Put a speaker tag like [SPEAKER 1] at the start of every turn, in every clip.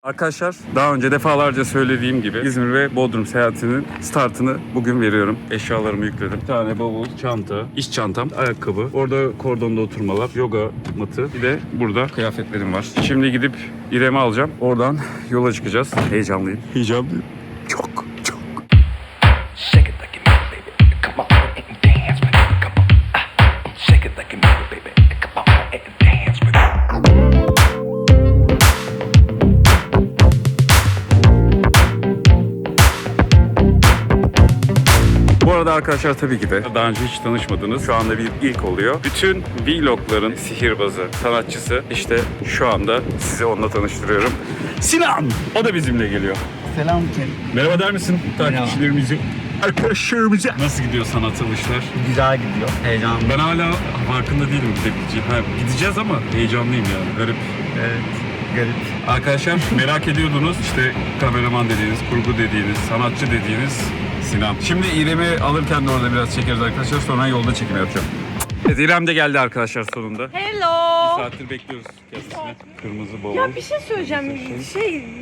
[SPEAKER 1] Arkadaşlar daha önce defalarca söylediğim gibi İzmir ve Bodrum seyahatinin startını bugün veriyorum. Eşyalarımı yükledim. Bir tane bavul, çanta, iş çantam, ayakkabı. Orada kordonda oturmalar, yoga matı. Bir de burada kıyafetlerim var. Şimdi gidip İrem'i alacağım. Oradan yola çıkacağız. Heyecanlıyım. Heyecanlıyım. Çok.
[SPEAKER 2] Shake it like you mean it, baby. Come on and dance with it. Come on. Shake it like you mean it, baby. Come on and dance with it.
[SPEAKER 1] Bu arada arkadaşlar tabii ki de daha önce hiç tanışmadınız. Şu anda bir ilk oluyor. Bütün vlogların sihirbazı, sanatçısı işte şu anda size onunla tanıştırıyorum. Sinan! O da bizimle geliyor.
[SPEAKER 3] Selam Ken.
[SPEAKER 1] Merhaba der misin takipçilerimize, arkadaşlarımıza? Nasıl gidiyor sanatsal işler?
[SPEAKER 3] Güzel gidiyor. Heyecanlı.
[SPEAKER 1] Ben hala farkında değilim gidebileceğim. Gideceğiz ama heyecanlıyım yani. Garip.
[SPEAKER 3] Evet. Garip.
[SPEAKER 1] Arkadaşlar merak ediyordunuz işte kameraman dediğiniz, kurgu dediğiniz, sanatçı dediğiniz Sinan. Şimdi İrem'i alırken de orada biraz çekeriz arkadaşlar. Sonra yolda çekim yapacağım. Evet, İrem de geldi arkadaşlar sonunda.
[SPEAKER 4] Hello.
[SPEAKER 1] Bir saattir bekliyoruz kendisini. Kırmızı bavul.
[SPEAKER 4] Ya bir şey söyleyeceğim.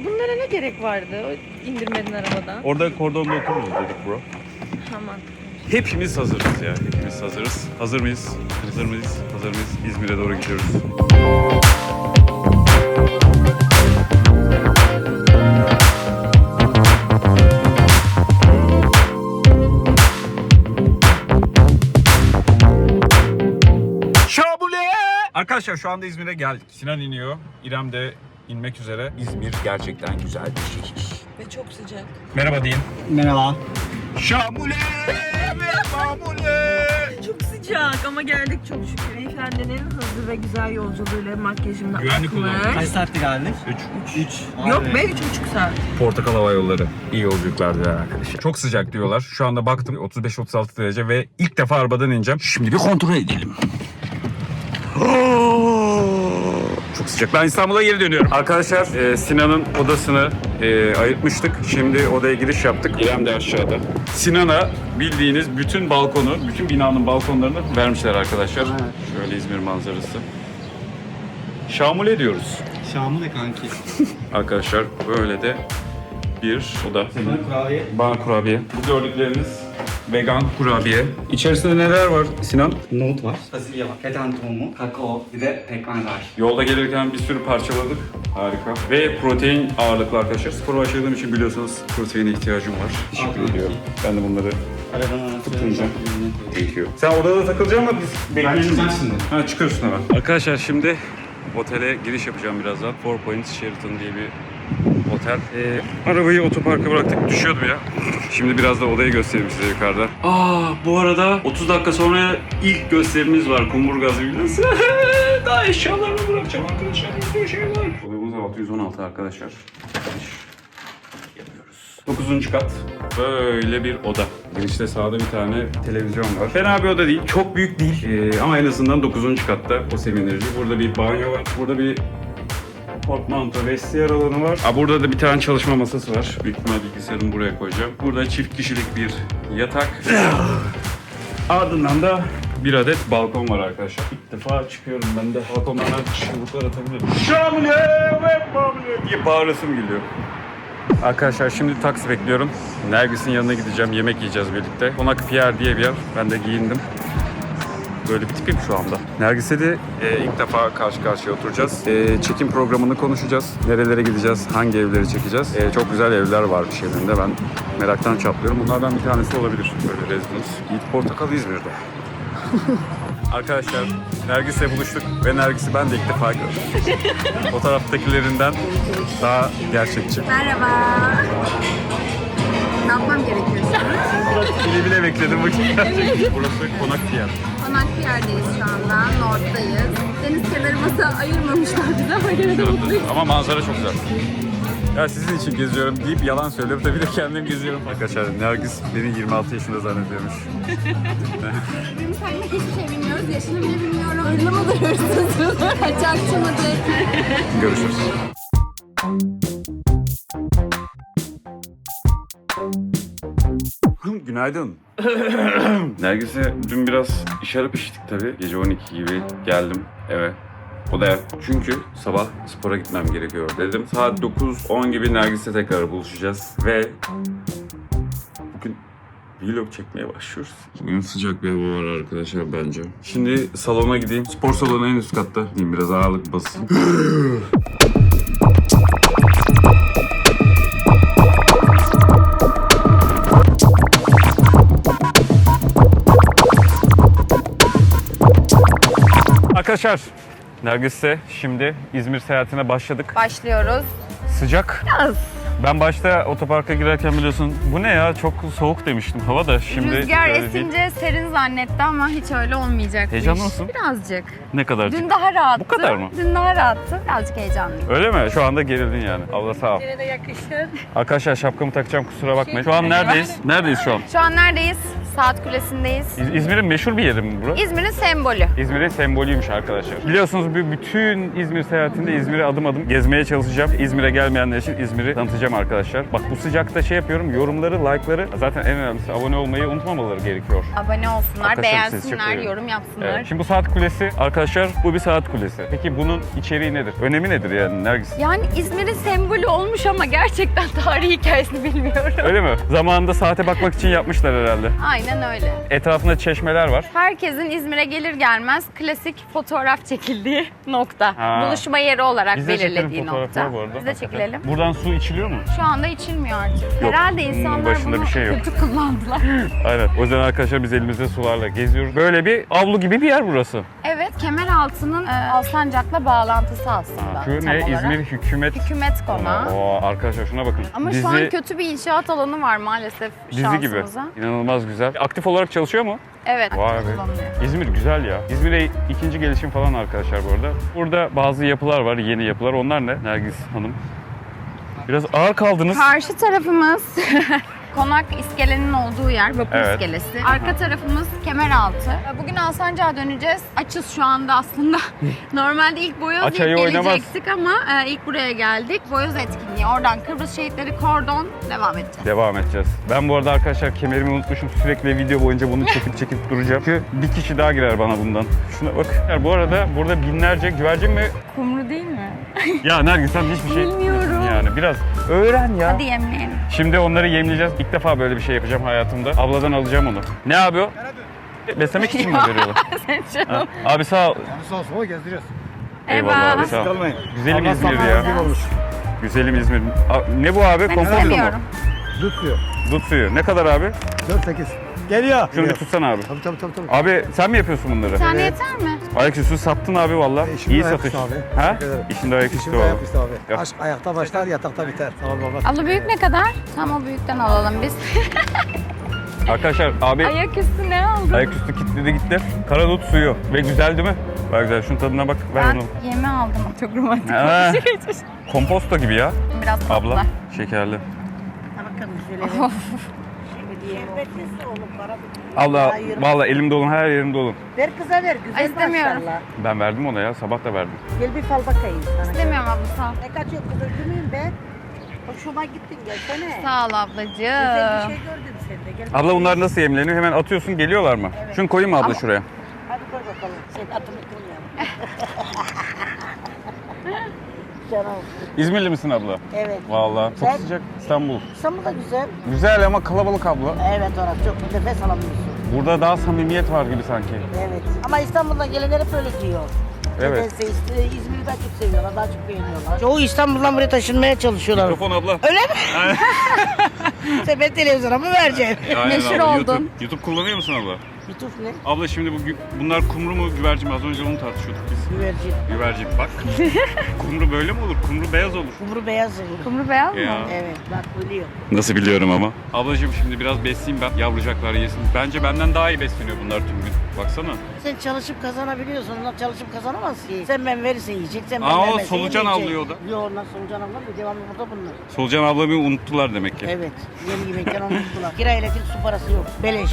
[SPEAKER 4] Bunlara ne gerek vardı? İndirmedin arabadan.
[SPEAKER 1] Orada kordonda otururuz dedik bro.
[SPEAKER 4] Tamam.
[SPEAKER 1] Hepimiz hazırız ya. Hepimiz hazırız. Hazır mıyız? Hazır mıyız? Hazır mıyız? İzmir'e doğru gidiyoruz. Arkadaşlar şu anda İzmir'e geldik. Sinan iniyor. İrem de inmek üzere. İzmir gerçekten güzel bir şehir.
[SPEAKER 4] Ve çok sıcak.
[SPEAKER 1] Merhaba deyin.
[SPEAKER 3] Merhaba.
[SPEAKER 1] Şamule ve mamule.
[SPEAKER 4] Çok sıcak ama geldik çok şükür. Beyefendinin hızlı ve güzel yolculuğuyla makyajımda
[SPEAKER 1] Güvenlik
[SPEAKER 4] akmış.
[SPEAKER 1] kullandı.
[SPEAKER 3] Kaç saatte geldik? 3.
[SPEAKER 4] Yok be 3,5 saat.
[SPEAKER 1] Portakal Hava Yolları. İyi yolculuklar diler arkadaşlar. Çok sıcak diyorlar. Şu anda baktım 35-36 derece ve ilk defa arabadan ineceğim. Şimdi bir kontrol edelim. Çok sıcak. Ben İstanbul'a geri dönüyorum. Arkadaşlar Sinan'ın odasını ayırtmıştık. Şimdi odaya giriş yaptık. İrem de aşağıda. Sinan'a bildiğiniz bütün balkonu, bütün binanın balkonlarını vermişler arkadaşlar.
[SPEAKER 3] Evet.
[SPEAKER 1] Şöyle İzmir manzarası. Şamule diyoruz.
[SPEAKER 3] Şamlı kanki.
[SPEAKER 1] Arkadaşlar böyle de bir oda.
[SPEAKER 3] Bana kurabiye.
[SPEAKER 1] Bana kurabiye. Bu gördükleriniz vegan kurabiye. İçerisinde neler var Sinan?
[SPEAKER 3] Nohut var. Fasulye var. Keten tohumu, kakao, bir de pekmez var.
[SPEAKER 1] Yolda gelirken bir sürü parçaladık. Harika. Ve protein ağırlıklı arkadaşlar. Spor başladığım için biliyorsunuz proteine ihtiyacım var. Teşekkür ediyorum. Ben de bunları
[SPEAKER 3] Arabanın
[SPEAKER 1] tutunca. Thank you. Sen odada takılacaksın mı biz bekleyelim.
[SPEAKER 3] çıkacağım şimdi.
[SPEAKER 1] Ha çıkıyorsun hemen. Arkadaşlar şimdi otele giriş yapacağım birazdan. Four Points Sheraton diye bir otel. Arabayı otoparka bıraktık. Düşüyordum ya. Şimdi biraz da odayı göstereyim size yukarıda. Bu arada 30 dakika sonra ilk gösterimiz var. Kumburgaz Villası. Daha eşyalarımı bırakacağım arkadaşlar. Bir sürü şey var. Odamız 616 arkadaşlar. Yapıyoruz. 9. kat. Böyle bir oda. Girişte sağda bir tane televizyon var. Fena bir oda değil. Çok büyük değil. Ama en azından 9. katta o sevindirici. Burada bir banyo var. Burada bir portmanto, vestiyer alanı var. Burada da bir tane çalışma masası var. Büyük ihtimal bilgisayarımı buraya koyacağım. Burada çift kişilik bir yatak. Ardından da bir adet balkon var arkadaşlar. İlk defa çıkıyorum ben de. Balkondan çığlıklar atabilirim. Şamile ve mamile diye bağırasım geliyor. Arkadaşlar şimdi taksi bekliyorum. Nergis'in yanına gideceğim. Yemek yiyeceğiz birlikte. Konak Pierre diye bir yer. Ben de giyindim. Böyle bir tipim şu anda. Nergis'e de ilk defa karşı karşıya oturacağız. Çekim programını konuşacağız. Nerelere gideceğiz, hangi evleri çekeceğiz. Çok güzel evler varmış evinde. Ben meraktan çatlıyorum. Bunlardan bir tanesi olabilir. Böyle rezidans. Yiğit Portakal İzmir'de. Arkadaşlar Nergis'le buluştuk ve Nergis'i ben de ilk defa gördüm. Fotoğraftakilerinden daha gerçekçi.
[SPEAKER 5] Merhaba. Ne yapmam gerekiyor şimdi?
[SPEAKER 1] Bile bekledim bakayım gerçekten. Burası Konak Pierre.
[SPEAKER 5] Konak bir yerdeyiz şu anda. North'tayız. Deniz kenarı masa ayırmamışlar bize ama gene de mutluyuz.
[SPEAKER 1] Ama manzara çok güzel. Ya sizin için geziyorum deyip yalan söylüyorum. Tabii de kendim geziyorum. Arkadaşlar Nergis beni 26 yaşında zannediyormuş.
[SPEAKER 5] Bizim seninle hiçbir şey bilmiyoruz. Yaşını bile bilmiyorum. Hırlı mıdır, hırsız mıdır, kaçakçı mıdır?
[SPEAKER 1] Görüşürüz. Günaydın. Nergis'e dün biraz şarap içtik tabii. Gece 12 gibi geldim eve. O da çünkü sabah spora gitmem gerekiyor dedim. Saat 9-10 gibi Nergis'le tekrar buluşacağız ve bugün vlog çekmeye başlıyoruz. Bugün sıcak bir hava var arkadaşlar bence. Şimdi salona gideyim. Spor salonu en üst katta. Gideyim biraz ağırlık basayım. Arkadaşlar, Nergis'le şimdi İzmir seyahatine başladık.
[SPEAKER 5] Başlıyoruz.
[SPEAKER 1] Sıcak. Ben başta otoparka girerken biliyorsun bu ne ya çok soğuk demiştim hava da şimdi
[SPEAKER 5] Rüzgar
[SPEAKER 1] öyle değil.
[SPEAKER 5] esince serin zannetti ama hiç öyle olmayacak. bu
[SPEAKER 1] Heyecanlı
[SPEAKER 5] iş.
[SPEAKER 1] mısın?
[SPEAKER 5] Birazcık.
[SPEAKER 1] Ne kadar?
[SPEAKER 5] Dün daha rahattı.
[SPEAKER 1] Bu kadar mı?
[SPEAKER 5] Dün daha rahattı. Birazcık heyecanlıyım.
[SPEAKER 1] Öyle mi? Şu anda gerildin yani. Abla sağ ol.
[SPEAKER 4] Yine de yakışır.
[SPEAKER 1] Arkadaşlar şapkamı takacağım kusura bakmayın. Şu an neredeyiz? Neredeyiz şu an?
[SPEAKER 5] Şu an neredeyiz? Saat Kulesi'ndeyiz.
[SPEAKER 1] İzmir'in meşhur bir yeri mi burası?
[SPEAKER 5] İzmir'in sembolü.
[SPEAKER 1] İzmir'in sembolüymüş arkadaşlar. Biliyorsunuz bütün İzmir seyahatinde İzmir'i adım adım gezmeye çalışacağım. İzmir'e gelmeyenler için İzmir'i tanıtacağım arkadaşlar. Bak bu sıcakta şey yapıyorum, yorumları, like'ları zaten en önemlisi abone olmayı unutmamaları gerekiyor.
[SPEAKER 5] Abone olsunlar,
[SPEAKER 1] Arkadaşlar siz çok
[SPEAKER 5] beğensinler,
[SPEAKER 1] seviyorum.
[SPEAKER 5] yorum yapsınlar.
[SPEAKER 1] Evet. Şimdi bu saat kulesi arkadaşlar bu bir saat kulesi. Peki bunun içeriği nedir? Önemi nedir yani Nergis?
[SPEAKER 5] Yani İzmir'in sembolü olmuş ama gerçekten tarihi hikayesini bilmiyorum.
[SPEAKER 1] Öyle mi? Zamanında saate bakmak için yapmışlar herhalde.
[SPEAKER 5] Aynen öyle.
[SPEAKER 1] Etrafında çeşmeler var.
[SPEAKER 5] Herkesin İzmir'e gelir gelmez klasik fotoğraf çekildiği nokta.
[SPEAKER 1] Ha.
[SPEAKER 5] Buluşma yeri olarak
[SPEAKER 1] Biz de çekelim
[SPEAKER 5] belirlediği
[SPEAKER 1] fotoğrafları
[SPEAKER 5] nokta.
[SPEAKER 1] bu arada.
[SPEAKER 5] Biz de çekilelim.
[SPEAKER 1] Buradan su içiliyor mu?
[SPEAKER 5] Şu anda içilmiyor artık.
[SPEAKER 1] Yok,
[SPEAKER 5] Herhalde
[SPEAKER 1] bunun
[SPEAKER 5] insanlar
[SPEAKER 1] başında
[SPEAKER 5] bunu
[SPEAKER 1] bir şey yok.
[SPEAKER 5] kötü kullandılar.
[SPEAKER 1] Aynen. O yüzden arkadaşlar biz elimizde sularla geziyoruz. Böyle bir avlu gibi bir yer burası.
[SPEAKER 5] Evet, Kemeraltı'nın Alsancak'la bağlantısı aslında.
[SPEAKER 1] Şu
[SPEAKER 5] tam
[SPEAKER 1] ne?
[SPEAKER 5] olarak.
[SPEAKER 1] İzmir Hükümet.
[SPEAKER 5] Hükümet Konağı.
[SPEAKER 1] Oo, arkadaşlar şuna bakın.
[SPEAKER 5] Ama şu an kötü bir inşaat alanı var maalesef
[SPEAKER 1] Dizi gibi.
[SPEAKER 5] şansımıza.
[SPEAKER 1] İnanılmaz güzel. Aktif olarak çalışıyor mu?
[SPEAKER 5] Evet,
[SPEAKER 1] Vay
[SPEAKER 5] aktif
[SPEAKER 1] be.
[SPEAKER 5] kullanılıyor.
[SPEAKER 1] İzmir güzel ya. İzmir'e ikinci gelişim falan arkadaşlar bu arada. Burada bazı yapılar var, yeni yapılar. Onlar ne? Nergis Hanım. Biraz ağır kaldınız.
[SPEAKER 5] Karşı tarafımız Konak iskelenin olduğu yer, vapur
[SPEAKER 1] Evet.
[SPEAKER 5] iskelesi. Arka tarafımız Kemeraltı. Bugün Alsancak'a döneceğiz. Açız şu anda aslında. Normalde ilk Boyoz
[SPEAKER 1] Aç ayı oynamaz.
[SPEAKER 5] gelecektik ama ilk buraya geldik. Boyoz etkinliği. Oradan Kıbrıs Şehitleri Kordon devam edeceğiz.
[SPEAKER 1] Devam edeceğiz. Ben bu arada arkadaşlar kemerimi unutmuşum. Sürekli video boyunca bunu çekip duracağım. Çünkü bir kişi daha girer bana bundan. Şuna bak. Yani bu arada burada binlerce güvercin mi?
[SPEAKER 5] Kumru değil mi?
[SPEAKER 1] Ya Nergis sen hiçbir şey
[SPEAKER 5] Bilmiyorum.
[SPEAKER 1] yani biraz öğren ya.
[SPEAKER 5] Hadi yemleyelim.
[SPEAKER 1] Şimdi onları yemleyeceğiz. İlk defa böyle bir şey yapacağım hayatımda. Abladan alacağım onu. Ne abi o? Beslemek için mi veriyorlar?
[SPEAKER 5] Sen şu
[SPEAKER 1] Ha? Abi sağ ol.
[SPEAKER 6] Sağ olsun gezdiriyoruz.
[SPEAKER 1] Eyvallah abi sağ ol.
[SPEAKER 6] Kalmayın.
[SPEAKER 1] Güzelim
[SPEAKER 6] Allah
[SPEAKER 1] İzmir
[SPEAKER 6] sana
[SPEAKER 1] ya.
[SPEAKER 6] razı olmuş.
[SPEAKER 1] Güzelim İzmir. Ne bu abi?
[SPEAKER 5] Ben
[SPEAKER 1] Komposto mu?
[SPEAKER 5] istemiyorum.
[SPEAKER 6] Dut suyu.
[SPEAKER 1] Dut suyu. Ne kadar abi?
[SPEAKER 6] 4-8. Geliyor.
[SPEAKER 1] Şunu bir
[SPEAKER 6] Geliyor.
[SPEAKER 1] tutsana abi.
[SPEAKER 6] Tabii.
[SPEAKER 1] Abi sen mi yapıyorsun bunları?
[SPEAKER 5] Bir tane yeter mi?
[SPEAKER 1] Ayaküstü sattın abi valla.
[SPEAKER 6] İşimde
[SPEAKER 1] İyi
[SPEAKER 6] ayaküstü
[SPEAKER 1] satış.
[SPEAKER 6] abi.
[SPEAKER 1] Ha?
[SPEAKER 6] Teşekkür ederim.
[SPEAKER 1] İşinde ayaküstü
[SPEAKER 6] Şimdi
[SPEAKER 1] o.
[SPEAKER 6] ayaküstü abi.
[SPEAKER 1] Yok.
[SPEAKER 6] Aşk ayakta başlar, yatakta biter. Sağ ol baba.
[SPEAKER 5] Abla büyük ne kadar? Tam o büyükten alalım biz.
[SPEAKER 1] Arkadaşlar abi
[SPEAKER 5] Ayaküstü ne aldın?
[SPEAKER 1] ayaküstü kilitledi gitti. Kara dut suyu. Ve güzel değil mi? Bak güzel. Şunun tadına bak. Ver
[SPEAKER 5] Ben
[SPEAKER 1] onu.
[SPEAKER 5] yemi aldım. Çok romantik.
[SPEAKER 1] Ha. Komposto gibi ya.
[SPEAKER 5] Biraz tatlı.
[SPEAKER 1] Abla. Şekerli. Abla valla elim dolu, her yerim dolu.
[SPEAKER 7] Ver kıza ver, güzel
[SPEAKER 5] Ay, istemiyorum.
[SPEAKER 7] maşallah.
[SPEAKER 1] Ben verdim ona ya. Sabah da verdim.
[SPEAKER 7] Gel bir fal bakayım sana.
[SPEAKER 5] İstemiyorum abla sağ ol.
[SPEAKER 7] Ne kaçıyor kız öldürmeyeyim ben. Hoşuma gittin gelsene.
[SPEAKER 5] Sağ ol
[SPEAKER 7] Güzel
[SPEAKER 5] ablacığım.
[SPEAKER 7] bir şey gördüm sende. Gel.
[SPEAKER 1] Abla bunlar nasıl yemleniyor? Hemen atıyorsun geliyorlar mı? Şunu koyayım mı abla şuraya?
[SPEAKER 7] Hadi koy bakalım. Sen atını kırmayalım. Canım.
[SPEAKER 1] İzmirli misin abla?
[SPEAKER 7] Evet.
[SPEAKER 1] Vallahi çok
[SPEAKER 7] Ben-
[SPEAKER 1] sıcak İstanbul.
[SPEAKER 7] İstanbul da güzel.
[SPEAKER 1] Güzel ama kalabalık abla.
[SPEAKER 7] Evet orası çok nefes alamıyorsun.
[SPEAKER 1] Burada daha samimiyet var gibi sanki.
[SPEAKER 7] Evet. Ama İstanbul'dan gelenler hep öyle diyor.
[SPEAKER 1] Evet.
[SPEAKER 7] Nedense İzmir'i daha çok seviyorlar, daha çok beğeniyorlar. Çoğu İstanbul'dan buraya taşınmaya çalışıyorlar.
[SPEAKER 1] Mikrofon abla.
[SPEAKER 7] Öyle mi? Sen ben televizyona mı vereceksin?
[SPEAKER 1] Aynen
[SPEAKER 5] Meşhur
[SPEAKER 1] abla,
[SPEAKER 5] oldun.
[SPEAKER 1] YouTube kullanıyor musun abla?
[SPEAKER 7] YouTube ne?
[SPEAKER 1] Abla şimdi bunlar kumru mu güvercin mi? Az önce onu tartışıyorduk biz.
[SPEAKER 7] Güvercin.
[SPEAKER 1] Güvercin bak. Kumru böyle mi olur? Kumru beyaz olur.
[SPEAKER 7] Kumru beyaz rengi.
[SPEAKER 5] Kumru beyaz mı?
[SPEAKER 1] Ya.
[SPEAKER 7] Evet bak biliyor.
[SPEAKER 1] Nasıl biliyorum ama. Ablacığım şimdi biraz besleyeyim ben. Yavrucaklar yesin. Bence benden daha iyi besleniyor bunlar tüm gün. Baksana.
[SPEAKER 7] Sen çalışıp kazanabiliyorsun. Onlar çalışıp kazanamaz ki. Sen ben verirsen yiyecek. Sen ben
[SPEAKER 1] Aa, o
[SPEAKER 7] vermezsen
[SPEAKER 1] solucan
[SPEAKER 7] yemeyecek.
[SPEAKER 1] avlıyor o da.
[SPEAKER 7] Yok onlar solucan avlamıyor. Devamlı burada bunlar.
[SPEAKER 1] Solucan ablamı unuttular demek ki.
[SPEAKER 7] Evet. Yem yemekten unuttular. Kira elektrik su parası yok. Beleş.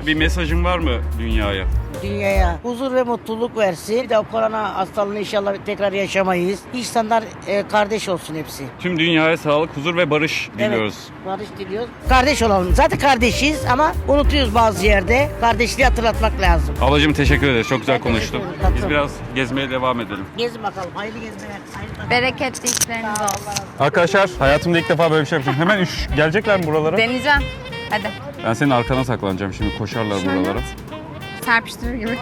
[SPEAKER 1] Bir mesaj mesajın var mı dünyaya?
[SPEAKER 7] Dünyaya huzur ve mutluluk versin. Bir de o korona hastalığını inşallah tekrar yaşamayız. İnsanlar kardeş olsun hepsi.
[SPEAKER 1] Tüm dünyaya sağlık, huzur ve barış diliyoruz.
[SPEAKER 7] Evet, barış diliyoruz. Kardeş olalım. Zaten kardeşiz ama unutuyoruz bazı yerde. Kardeşliği hatırlatmak lazım.
[SPEAKER 1] Ablacığım teşekkür ederiz. Çok güzel
[SPEAKER 7] Ben teşekkür
[SPEAKER 1] konuştun.
[SPEAKER 7] ederim, tatlım.
[SPEAKER 1] Biz biraz gezmeye devam edelim.
[SPEAKER 7] Gezin bakalım. Hayırlı gezmeler. Hayırlı
[SPEAKER 5] Bereketli işleriniz olsun.
[SPEAKER 1] Arkadaşlar hayatımda ilk defa böyle bir şey yapacağım. Hemen gelecekler mi buralara?
[SPEAKER 5] Deneyeceğim. Hadi.
[SPEAKER 1] Ben senin arkana saklanacağım şimdi. Koşarlar
[SPEAKER 5] Şöyle.
[SPEAKER 1] buralara.
[SPEAKER 5] Serpiştirir gibi.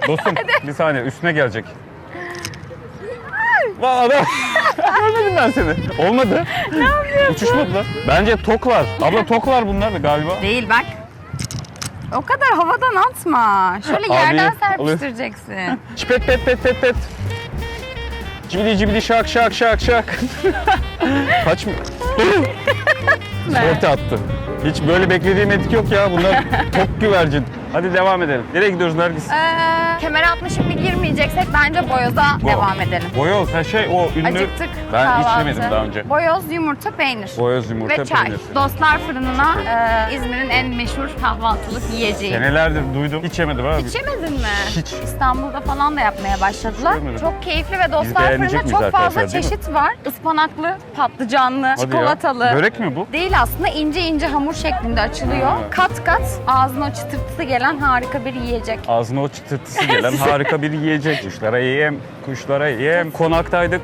[SPEAKER 1] Dostum bir saniye üstüne gelecek. Vay adam. Görmedim ben seni. Olmadı. Ne yapıyorsun? Uçuşmadılar. Bence toklar. Abla toklar bunlar da galiba.
[SPEAKER 5] Değil bak. O kadar havadan atma. Şöyle yerden
[SPEAKER 1] Abi,
[SPEAKER 5] serpiştireceksin.
[SPEAKER 1] Çipet pet pet pet pet. Cibili cibili şak şak şak şak. Kaç mı? Sorte attı. Hiç böyle beklediğim etki yok ya. Bunlar tok güvercin. Hadi devam edelim. Nereye gidiyoruz Nergis?
[SPEAKER 5] Kemer atma şimdi girmeyeceksek bence boyoza devam edelim.
[SPEAKER 1] Boyoz. Ha şey o ünlü.
[SPEAKER 5] Acıktık.
[SPEAKER 1] Ben hiç
[SPEAKER 5] kahvaltı.
[SPEAKER 1] yemedim daha önce.
[SPEAKER 5] Boyoz, yumurta, peynir.
[SPEAKER 1] Boyoz, yumurta,
[SPEAKER 5] Ve çay.
[SPEAKER 1] peynir.
[SPEAKER 5] Dostlar Fırını'na İzmir'in en meşhur kahvaltılık yiyeceği.
[SPEAKER 1] Senelerdir duydum. Hiç yemedim abi.
[SPEAKER 5] Hiç yemedin mi?
[SPEAKER 1] Hiç.
[SPEAKER 5] İstanbul'da falan da yapmaya başladılar.
[SPEAKER 1] yemedim.
[SPEAKER 5] Çok keyifli ve Dostlar
[SPEAKER 1] beğenecek
[SPEAKER 5] Fırın'da
[SPEAKER 1] miyiz
[SPEAKER 5] çok fazla
[SPEAKER 1] arkadaşlar, değil mi?
[SPEAKER 5] çeşit var. Ispanaklı, patlıcanlı,
[SPEAKER 1] Hadi ya.
[SPEAKER 5] çikolatalı.
[SPEAKER 1] Börek mi bu?
[SPEAKER 5] Değil aslında ince ince hamur şeklinde açılıyor. Kat kat ağzına o çıtırtısı gelen harika bir yiyecek.
[SPEAKER 1] Ağzına o çıtırtısı gelen harika bir yiyecek. Kuşlara yem, kuşlara yem. Konaktaydık.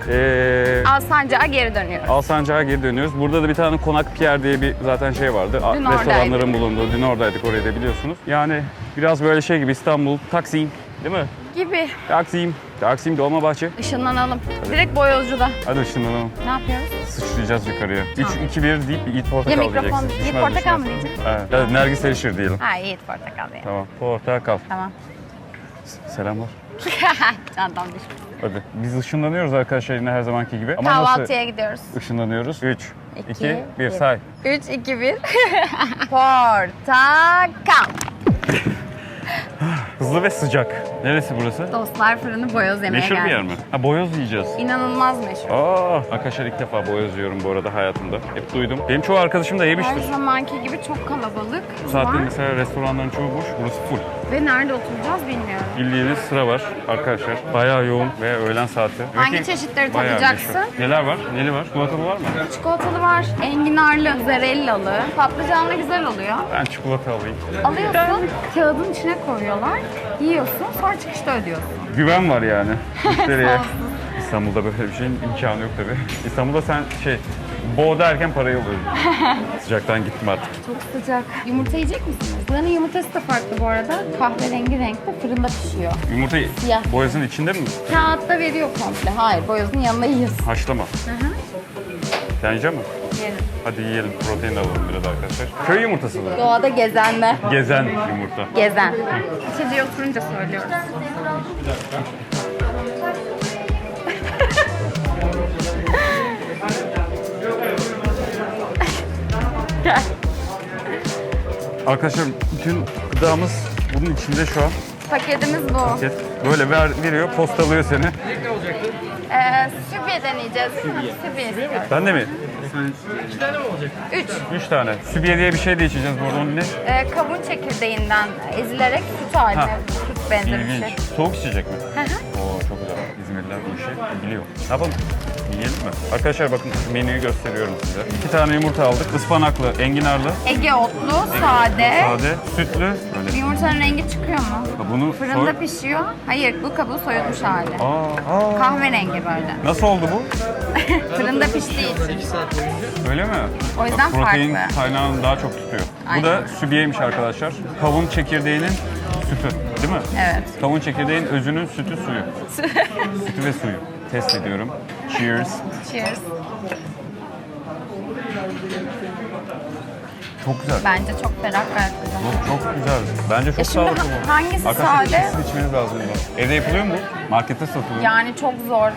[SPEAKER 5] Alsancak'a geri dönüyoruz.
[SPEAKER 1] Alsancak'a geri dönüyoruz. Burada da bir tane Konak Pierre diye bir zaten şey vardı.
[SPEAKER 5] Dün
[SPEAKER 1] Restoranların
[SPEAKER 5] oradaydık.
[SPEAKER 1] bulunduğu. Dün oradaydık. Orayı da biliyorsunuz. Yani biraz böyle şey gibi İstanbul, Taksim değil mi?
[SPEAKER 5] Gibi.
[SPEAKER 1] Taksim Dolmabahçe.
[SPEAKER 5] Işınlanalım. Direkt boyozcuda.
[SPEAKER 1] Hadi ışınlanalım.
[SPEAKER 5] Ne yapıyoruz?
[SPEAKER 1] Sıçrayacağız yukarıya. 3-2-1 deyip Yiğit Portakal
[SPEAKER 5] Ya
[SPEAKER 1] diyeceksin.
[SPEAKER 5] mikrofon, Yiğit
[SPEAKER 1] Düşmez,
[SPEAKER 5] Portakal
[SPEAKER 1] düşmez.
[SPEAKER 5] mı diyeceksin?
[SPEAKER 1] Evet. Evet, Nergis Erişir diyelim.
[SPEAKER 5] Ha Yiğit portakal diye.
[SPEAKER 1] Tamam. Portakal.
[SPEAKER 5] Tamam.
[SPEAKER 1] Selamlar.
[SPEAKER 5] Çantam düşmüş.
[SPEAKER 1] Hadi. Biz ışınlanıyoruz arkadaşlar yine her zamanki gibi. Ama
[SPEAKER 5] Kahvaltıya gidiyoruz.
[SPEAKER 1] nasıl ışınlanıyoruz? 3, 2, 1
[SPEAKER 5] bir.
[SPEAKER 1] say.
[SPEAKER 5] 3, 2, 1. Portakal.
[SPEAKER 1] Hızlı ve sıcak. Neresi burası?
[SPEAKER 5] Dostlar Fırını boyoz yemeye
[SPEAKER 1] Meşhur bir yer
[SPEAKER 5] geldik.
[SPEAKER 1] mi? Ha boyoz yiyeceğiz.
[SPEAKER 5] İnanılmaz meşhur.
[SPEAKER 1] Arkadaşlar ilk defa boyoz yiyorum bu arada hayatımda. Hep duydum. Benim çoğu arkadaşım da
[SPEAKER 5] Her
[SPEAKER 1] yemiştir.
[SPEAKER 5] zamanki gibi çok kalabalık
[SPEAKER 1] Bu saatte
[SPEAKER 5] var.
[SPEAKER 1] mesela restoranların çoğu boş. Burası full.
[SPEAKER 5] Ve nerede oturacağız bilmiyorum.
[SPEAKER 1] Bildiğiniz sıra var arkadaşlar. Bayağı yoğun ve öğlen saati.
[SPEAKER 5] Hangi
[SPEAKER 1] Demek ki
[SPEAKER 5] çeşitleri
[SPEAKER 1] bayağı
[SPEAKER 5] tadacaksın?
[SPEAKER 1] meşhur. Neler var? Neli var? Çikolatalı var mı?
[SPEAKER 5] Çikolatalı var, enginarlı, mozzarella'lı, patlıcanlı güzel oluyor.
[SPEAKER 1] Ben çikolata alayım.
[SPEAKER 5] Alıyorsun, kağıdın içine koyuyorlar, yiyorsun, sonra çıkışta ödüyorsun.
[SPEAKER 1] Güven var yani müşteriye. İstanbul'da böyle bir şeyin imkanı yok tabii. İstanbul'da sen boğ derken parayı alıyordun. Sıcaktan gittim artık.
[SPEAKER 5] Çok sıcak. Yumurta yiyecek misiniz? Buranın yumurtası da farklı bu arada. Kahverengi renkte fırında pişiyor.
[SPEAKER 1] Yumurta
[SPEAKER 5] Siyah.
[SPEAKER 1] boyasının içinde mi?
[SPEAKER 5] Kağıtta veriyor komple. Hayır, boyozun yanında yiyorsun.
[SPEAKER 1] Haşlama. Sen yiyecek misin?
[SPEAKER 5] Yerim.
[SPEAKER 1] Hadi yiyelim. Protein de alalım biraz arkadaşlar. Köy yumurtası mı?
[SPEAKER 5] Doğada gezenler.
[SPEAKER 1] Gezen yumurta.
[SPEAKER 5] Gezen. İçeceği oturunca söylüyoruz. Gel.
[SPEAKER 1] Arkadaşlar bütün gıdamız bunun içinde şu an.
[SPEAKER 5] Paketimiz bu.
[SPEAKER 1] Paket. Böyle veriyor, postalıyor seni.
[SPEAKER 5] Sübye deneyeceğiz. Sübye istiyoruz.
[SPEAKER 1] Ben de mi?
[SPEAKER 5] 3.
[SPEAKER 1] 3 tane. Sübiye diye bir şey de içeceğiz bu arada. Onun ne?
[SPEAKER 5] Kavun çekirdeğinden ezilerek süt haline, süt benzeri bir şey.
[SPEAKER 1] İlginç. Soğuk içecek mi?
[SPEAKER 5] Hı hı.
[SPEAKER 1] Oo çok güzel. İzmirliler bu işi biliyor. Ne yapalım? Yiyelim mi? Arkadaşlar bakın menüyü gösteriyorum size. 2 tane yumurta aldık. Ispanaklı, enginarlı,
[SPEAKER 5] Ege otlu, sade.
[SPEAKER 1] sade, sütlü. Böyle.
[SPEAKER 5] Yumurtanın rengi çıkıyor mu?
[SPEAKER 1] Ha, bunu
[SPEAKER 5] Fırında pişiyor. Hayır, bu kabuğu soyulmuş hali.
[SPEAKER 1] Aa.
[SPEAKER 5] Kahverengi böyle.
[SPEAKER 1] Nasıl oldu bu?
[SPEAKER 5] Fırında piştiği için.
[SPEAKER 1] Öyle mi?
[SPEAKER 5] O yüzden
[SPEAKER 1] Protein
[SPEAKER 5] farklı.
[SPEAKER 1] kaynağını daha çok tutuyor. Bu
[SPEAKER 5] Aynen.
[SPEAKER 1] da sübiyeymiş arkadaşlar. Kavun çekirdeğinin sütü. Değil mi?
[SPEAKER 5] Evet.
[SPEAKER 1] Kavun çekirdeğin özünün sütü suyu. Sütü ve suyu. Test ediyorum. Cheers.
[SPEAKER 5] Cheers.
[SPEAKER 1] Çok güzel.
[SPEAKER 5] Bence çok ferah, gayet güzel.
[SPEAKER 1] Çok güzel. Bence çok
[SPEAKER 5] şimdi
[SPEAKER 1] sağlıklı bu.
[SPEAKER 5] hangisi
[SPEAKER 1] Arkadaşlar
[SPEAKER 5] sade?
[SPEAKER 1] ikisini içmeniz lazım bundan. Evde yapılıyor mu bu? Markette satılıyor.
[SPEAKER 5] Yani çok zor. Hı hı.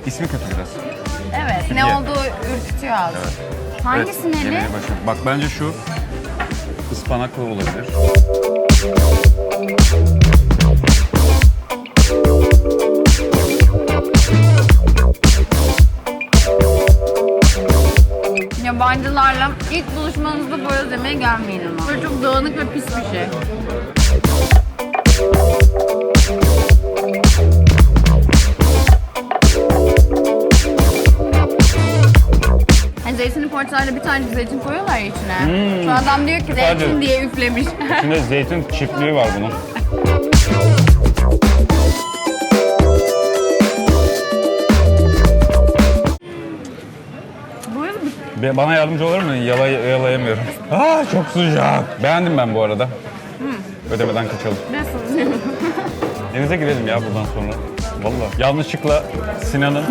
[SPEAKER 1] İsmi kötü biraz.
[SPEAKER 5] Evet,
[SPEAKER 1] Sübye.
[SPEAKER 5] ne olduğu ürkütüyor az. Hangisi
[SPEAKER 1] Evet,
[SPEAKER 5] neli?
[SPEAKER 1] yemeğe başlayalım. Bak bence şu ıspanaklı olabilir.
[SPEAKER 5] Ya yabancılarla ilk buluşmanızda boyoz yemeye gelmeyin ama. Böyle çok dağınık ve pis bir şey. Hani zeytinli portakalda bir tane zeytin koyuyorlar ya içine. Şu adam diyor ki zeytin
[SPEAKER 1] Sadece-
[SPEAKER 5] diye üflemiş.
[SPEAKER 1] İçinde zeytin çiftliği var bunun. Bana yardımcı olur mu? Yalayamıyorum. Çok sıcak. Beğendim ben bu arada. Ödemeden kaçalım.
[SPEAKER 5] Nasıl?
[SPEAKER 1] Denize girelim ya bundan sonra. Vallahi. Yanlışlıkla Sinan'ın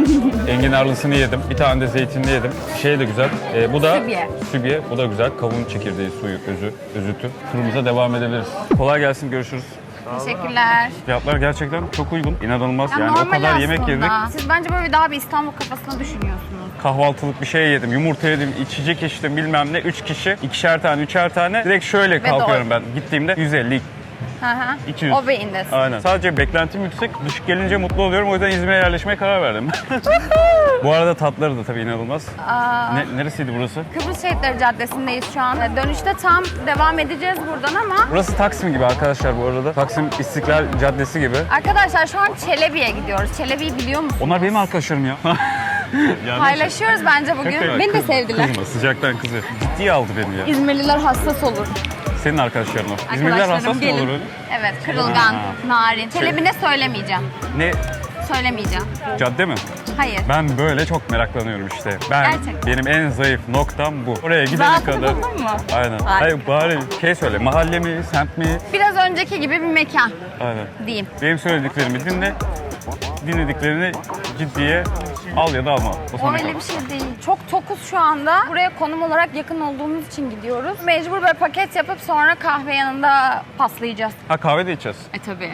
[SPEAKER 1] enginarlısını yedim. Bir tane de zeytinli yedim. Şey de güzel. Bu da
[SPEAKER 5] Sübye.
[SPEAKER 1] sübye. Bu da güzel. Kavun çekirdeği, suyu, özütü. Turumuza devam edebiliriz. Kolay gelsin. Görüşürüz.
[SPEAKER 5] Teşekkürler.
[SPEAKER 1] Fiyatlar gerçekten çok uygun. İnanılmaz.
[SPEAKER 5] Ya
[SPEAKER 1] Yani o
[SPEAKER 5] normal
[SPEAKER 1] kadar yemek
[SPEAKER 5] aslında.
[SPEAKER 1] yedik.
[SPEAKER 5] Siz bence böyle daha bir İstanbul kafasına düşünüyorsunuz.
[SPEAKER 1] Kahvaltılık bir şey yedim. Yumurta yedim, içecek içtim bilmem ne. 3 kişi, 2'şer tane, 3'er tane. Direkt şöyle kalkıyorum ben. Gittiğimde 150,
[SPEAKER 5] Hı hı.
[SPEAKER 1] 200.
[SPEAKER 5] O beyindesin.
[SPEAKER 1] Aynen. Sadece beklentim yüksek. Düşük gelince mutlu oluyorum. O yüzden İzmir'e yerleşmeye karar verdim. Bu arada tatları da tabii inanılmaz. Neresiydi burası?
[SPEAKER 5] Kıbrıs Şehitleri Caddesi'ndeyiz şu an. Dönüşte tam devam edeceğiz buradan ama
[SPEAKER 1] Burası Taksim gibi arkadaşlar bu arada. Taksim İstiklal Caddesi gibi.
[SPEAKER 5] arkadaşlar şu an Çelebi'ye gidiyoruz. Çelebi'yi biliyor musunuz?
[SPEAKER 1] Onlar benim arkadaşlarım ya.
[SPEAKER 5] Paylaşıyoruz bence bugün. Beni de sevdiler.
[SPEAKER 1] Kızma, sıcaktan kızı. Ciddiye aldı beni ya.
[SPEAKER 5] İzmirliler hassas olur.
[SPEAKER 1] Senin arkadaşların o. İzmirliler hassas mı
[SPEAKER 5] gelin.
[SPEAKER 1] olur öyle?
[SPEAKER 5] Evet, kırılgan, narin. Çelebi ne söylemeyeceğim.
[SPEAKER 1] Ne?
[SPEAKER 5] Söylemeyeceğim.
[SPEAKER 1] Cadde mi?
[SPEAKER 5] Hayır.
[SPEAKER 1] Ben böyle çok meraklanıyorum işte.
[SPEAKER 5] Gerçekten.
[SPEAKER 1] Benim en zayıf noktam bu. Oraya gidene
[SPEAKER 5] Zaten
[SPEAKER 1] kadar.
[SPEAKER 5] buldun mu?
[SPEAKER 1] Aynen.
[SPEAKER 5] Harika.
[SPEAKER 1] Hayır bari şey söyle. Mahalle mi, semt mi?
[SPEAKER 5] Biraz önceki gibi bir mekan
[SPEAKER 1] Aynen.
[SPEAKER 5] diyeyim.
[SPEAKER 1] Benim söylediklerimi dinle. Dinlediklerini ciddiye al ya da alma. O sana
[SPEAKER 5] O öyle
[SPEAKER 1] kalır.
[SPEAKER 5] bir şey değil. Çok tokuz şu anda. Buraya konum olarak yakın olduğumuz için gidiyoruz. Mecbur böyle paket yapıp sonra kahve yanında paslayacağız.
[SPEAKER 1] Ha kahve de içeceğiz.
[SPEAKER 5] Tabii.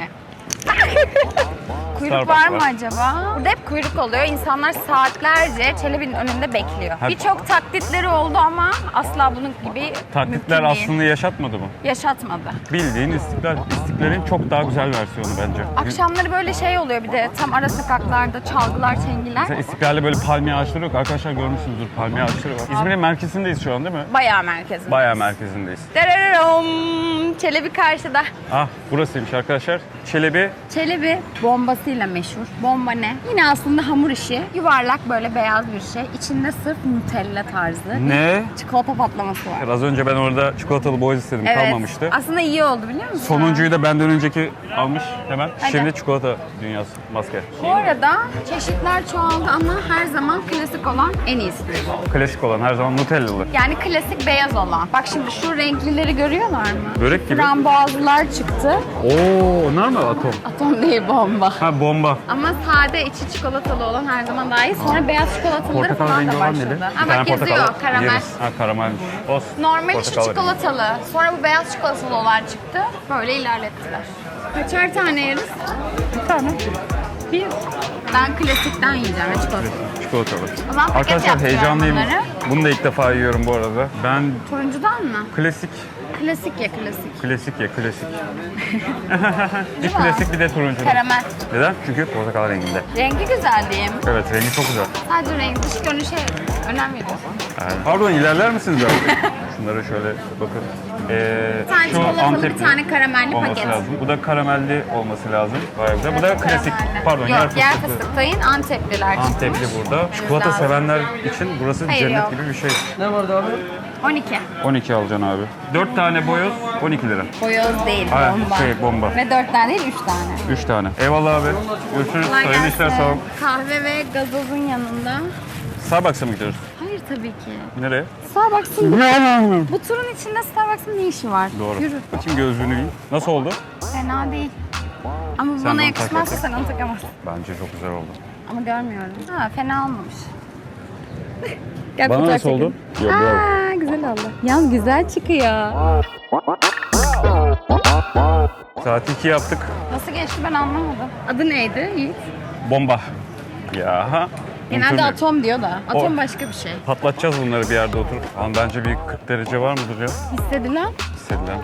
[SPEAKER 5] Kuyruk
[SPEAKER 1] Starbucks
[SPEAKER 5] var mı
[SPEAKER 1] var.
[SPEAKER 5] acaba? Burada hep kuyruk oluyor. İnsanlar saatlerce Çelebi'nin önünde bekliyor.
[SPEAKER 1] Ha-
[SPEAKER 5] Birçok taklitleri oldu ama asla bunun gibi
[SPEAKER 1] Taklitler
[SPEAKER 5] mümkün değil.
[SPEAKER 1] aslında yaşatmadı mı?
[SPEAKER 5] Yaşatmadı.
[SPEAKER 1] Bildiğin İstiklal'in çok daha güzel versiyonu bence.
[SPEAKER 5] Akşamları böyle şey oluyor bir de tam ara sokaklarda çalgılar, çengiler.
[SPEAKER 1] Mesela İstiklal'de böyle palmiye ağaçları yok. Arkadaşlar görmüşsünüzdür palmiye ağaçları var. İzmir'in merkezindeyiz şu an değil mi?
[SPEAKER 5] Bayağı merkezinde.
[SPEAKER 1] Bayağı merkezindeyiz.
[SPEAKER 5] Dararam! Çelebi karşıda.
[SPEAKER 1] Ah burasıymış arkadaşlar. Çelebi.
[SPEAKER 5] Çelebi bombasıyla meşhur. Bomba ne? Yine aslında hamur işi. Yuvarlak böyle beyaz bir şey. İçinde sırf Nutella tarzı.
[SPEAKER 1] Ne?
[SPEAKER 5] Çikolata patlaması var.
[SPEAKER 1] Az önce ben orada çikolatalı boğaz istedim. Kalmamıştı.
[SPEAKER 5] Aslında iyi oldu biliyor musun?
[SPEAKER 1] Sonuncuyu da benden önceki almış hemen.
[SPEAKER 5] Hadi.
[SPEAKER 1] Şimdi çikolata dünyası maske.
[SPEAKER 5] Bu arada çeşitler çoğaldı ama her zaman klasik olan en iyisi.
[SPEAKER 1] Klasik olan her zaman Nutellalı.
[SPEAKER 5] Yani klasik beyaz olan. Bak şimdi şu renklileri görüyorlar mı?
[SPEAKER 1] Börek gibi.
[SPEAKER 5] Frambuazlılar çıktı.
[SPEAKER 1] Oo, onlar mı atom?
[SPEAKER 5] Atom değil bomba.
[SPEAKER 1] Ha bomba.
[SPEAKER 5] Ama sade içi çikolatalı olan her zaman daha iyi. Sonra beyaz çikolataları
[SPEAKER 1] Portakal
[SPEAKER 5] falan
[SPEAKER 1] rengi
[SPEAKER 5] da
[SPEAKER 1] olan
[SPEAKER 5] başladı.
[SPEAKER 1] neydi?
[SPEAKER 5] Ha
[SPEAKER 1] Bir
[SPEAKER 5] bak
[SPEAKER 1] tane
[SPEAKER 5] yazıyor
[SPEAKER 1] portakal
[SPEAKER 5] karamel.
[SPEAKER 1] yeriz. Ha karamelmiş. Olsun.
[SPEAKER 5] Normal içi
[SPEAKER 1] Portakal rengi.
[SPEAKER 5] çikolatalı. Sonra bu beyaz çikolatalı olan çıktı. Böyle ilerlettiler. Kaçar tane yeriz? Bir tane. Bir. Ben klasikten yiyeceğim ve çikolata.
[SPEAKER 1] Çikolatalı.
[SPEAKER 5] O zaman paket
[SPEAKER 1] Arkadaşlar
[SPEAKER 5] yaptırıyorum
[SPEAKER 1] heyecanlıyım.
[SPEAKER 5] bunları.
[SPEAKER 1] Bunu da ilk defa yiyorum bu arada. Ben
[SPEAKER 5] Turuncudan mı?
[SPEAKER 1] klasik,
[SPEAKER 5] Klasik ya klasik.
[SPEAKER 1] klasik ya klasik. bir
[SPEAKER 5] Değil mi?
[SPEAKER 1] klasik bir de turuncu.
[SPEAKER 5] Karamel.
[SPEAKER 1] Neden? Çünkü portakal renginde.
[SPEAKER 5] Rengi güzel diyeyim.
[SPEAKER 1] Evet rengi çok güzel.
[SPEAKER 5] Sadece renk dış görünüşe önem veriyorsun.
[SPEAKER 1] Aynen. Pardon ilerler misiniz abi? Şunlara şöyle bakın.
[SPEAKER 5] Bir tane çikolatalı, bir tane karamelli
[SPEAKER 1] olması
[SPEAKER 5] paket.
[SPEAKER 1] lazım. Bu da karamelli olması lazım. Bayağı güzel. Bu da klasik.
[SPEAKER 5] Karamelli.
[SPEAKER 1] Pardon
[SPEAKER 5] Yok, yer
[SPEAKER 1] fıstıklı.
[SPEAKER 5] fıstıktayın Antepliler çıkmış.
[SPEAKER 1] Antepli burada. Çikolata
[SPEAKER 5] lazım.
[SPEAKER 1] sevenler için burası
[SPEAKER 5] Hayır,
[SPEAKER 1] cennet
[SPEAKER 5] yok.
[SPEAKER 1] gibi bir şey.
[SPEAKER 5] 12.
[SPEAKER 1] 12 alacaksın abi. 4 tane boyoz 12 lira.
[SPEAKER 5] Boyoz değil,
[SPEAKER 1] Aynen,
[SPEAKER 5] bomba.
[SPEAKER 1] bomba.
[SPEAKER 5] Ve 4 tane değil, 3 tane.
[SPEAKER 1] 3 tane. Eyvallah abi. Görüşürüz.
[SPEAKER 5] Kolay
[SPEAKER 1] Sayın işler
[SPEAKER 5] gelsin.
[SPEAKER 1] sağ ol.
[SPEAKER 5] Kahve ve gazozun yanında.
[SPEAKER 1] Starbucks'a mı gidiyoruz?
[SPEAKER 5] Hayır tabii ki.
[SPEAKER 1] Nereye?
[SPEAKER 5] Starbucks'ın... Bu turun içinde Starbucks'ın ne işi var?
[SPEAKER 1] Doğru.
[SPEAKER 5] Yürü.
[SPEAKER 1] Bakayım gözlüğünü giy. Nasıl oldu?
[SPEAKER 5] Fena değil. Ama bu
[SPEAKER 1] Sen
[SPEAKER 5] bana
[SPEAKER 1] bana
[SPEAKER 5] yakışmazsa
[SPEAKER 1] tak
[SPEAKER 5] sen onu takamazsın.
[SPEAKER 1] Bence çok güzel oldu.
[SPEAKER 5] Ama görmüyorum. Ha fena olmamış. Gel
[SPEAKER 1] Bana
[SPEAKER 5] fotoğraf
[SPEAKER 1] nasıl oldu?
[SPEAKER 5] çekelim.
[SPEAKER 1] Yok bravo.
[SPEAKER 5] Aa güzel oldu. Yalnız güzel çıkıyor.
[SPEAKER 1] Saat 2 yaptık.
[SPEAKER 5] Nasıl geçti ben anlamadım. Adı neydi Yiğit?
[SPEAKER 1] Bomba. Ya.
[SPEAKER 5] Genelde
[SPEAKER 1] unutuyorum.
[SPEAKER 5] atom diyor da. Atom
[SPEAKER 1] O-
[SPEAKER 5] başka bir şey.
[SPEAKER 1] Patlatacağız bunları bir yerde oturup. Ama bence bir 40 derece var mıdır ya?
[SPEAKER 5] Hissedilen?
[SPEAKER 1] Hissedilen.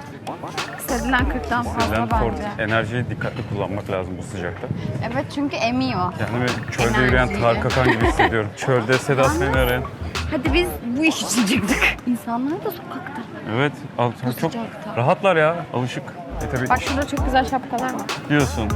[SPEAKER 5] Hissedilen 40'tan
[SPEAKER 1] Hissedilen
[SPEAKER 5] fazla
[SPEAKER 1] Ford.
[SPEAKER 5] bence.
[SPEAKER 1] Enerjiyi dikkatli kullanmak lazım bu sıcakta.
[SPEAKER 5] Evet çünkü emiyor.
[SPEAKER 1] Yani böyle çölde
[SPEAKER 5] Enerjiyi.
[SPEAKER 1] yürüyen Tarık Akan gibi hissediyorum. Çölde Sedat Bey'i arayan.
[SPEAKER 5] Hadi biz bu iş için çıktık. İnsanlar da sokakta.
[SPEAKER 1] Evet, çok
[SPEAKER 5] sıcakta.
[SPEAKER 1] rahatlar ya, alışık. Tabii
[SPEAKER 5] Bak şurada çok güzel şapkalar var.
[SPEAKER 1] diyorsun.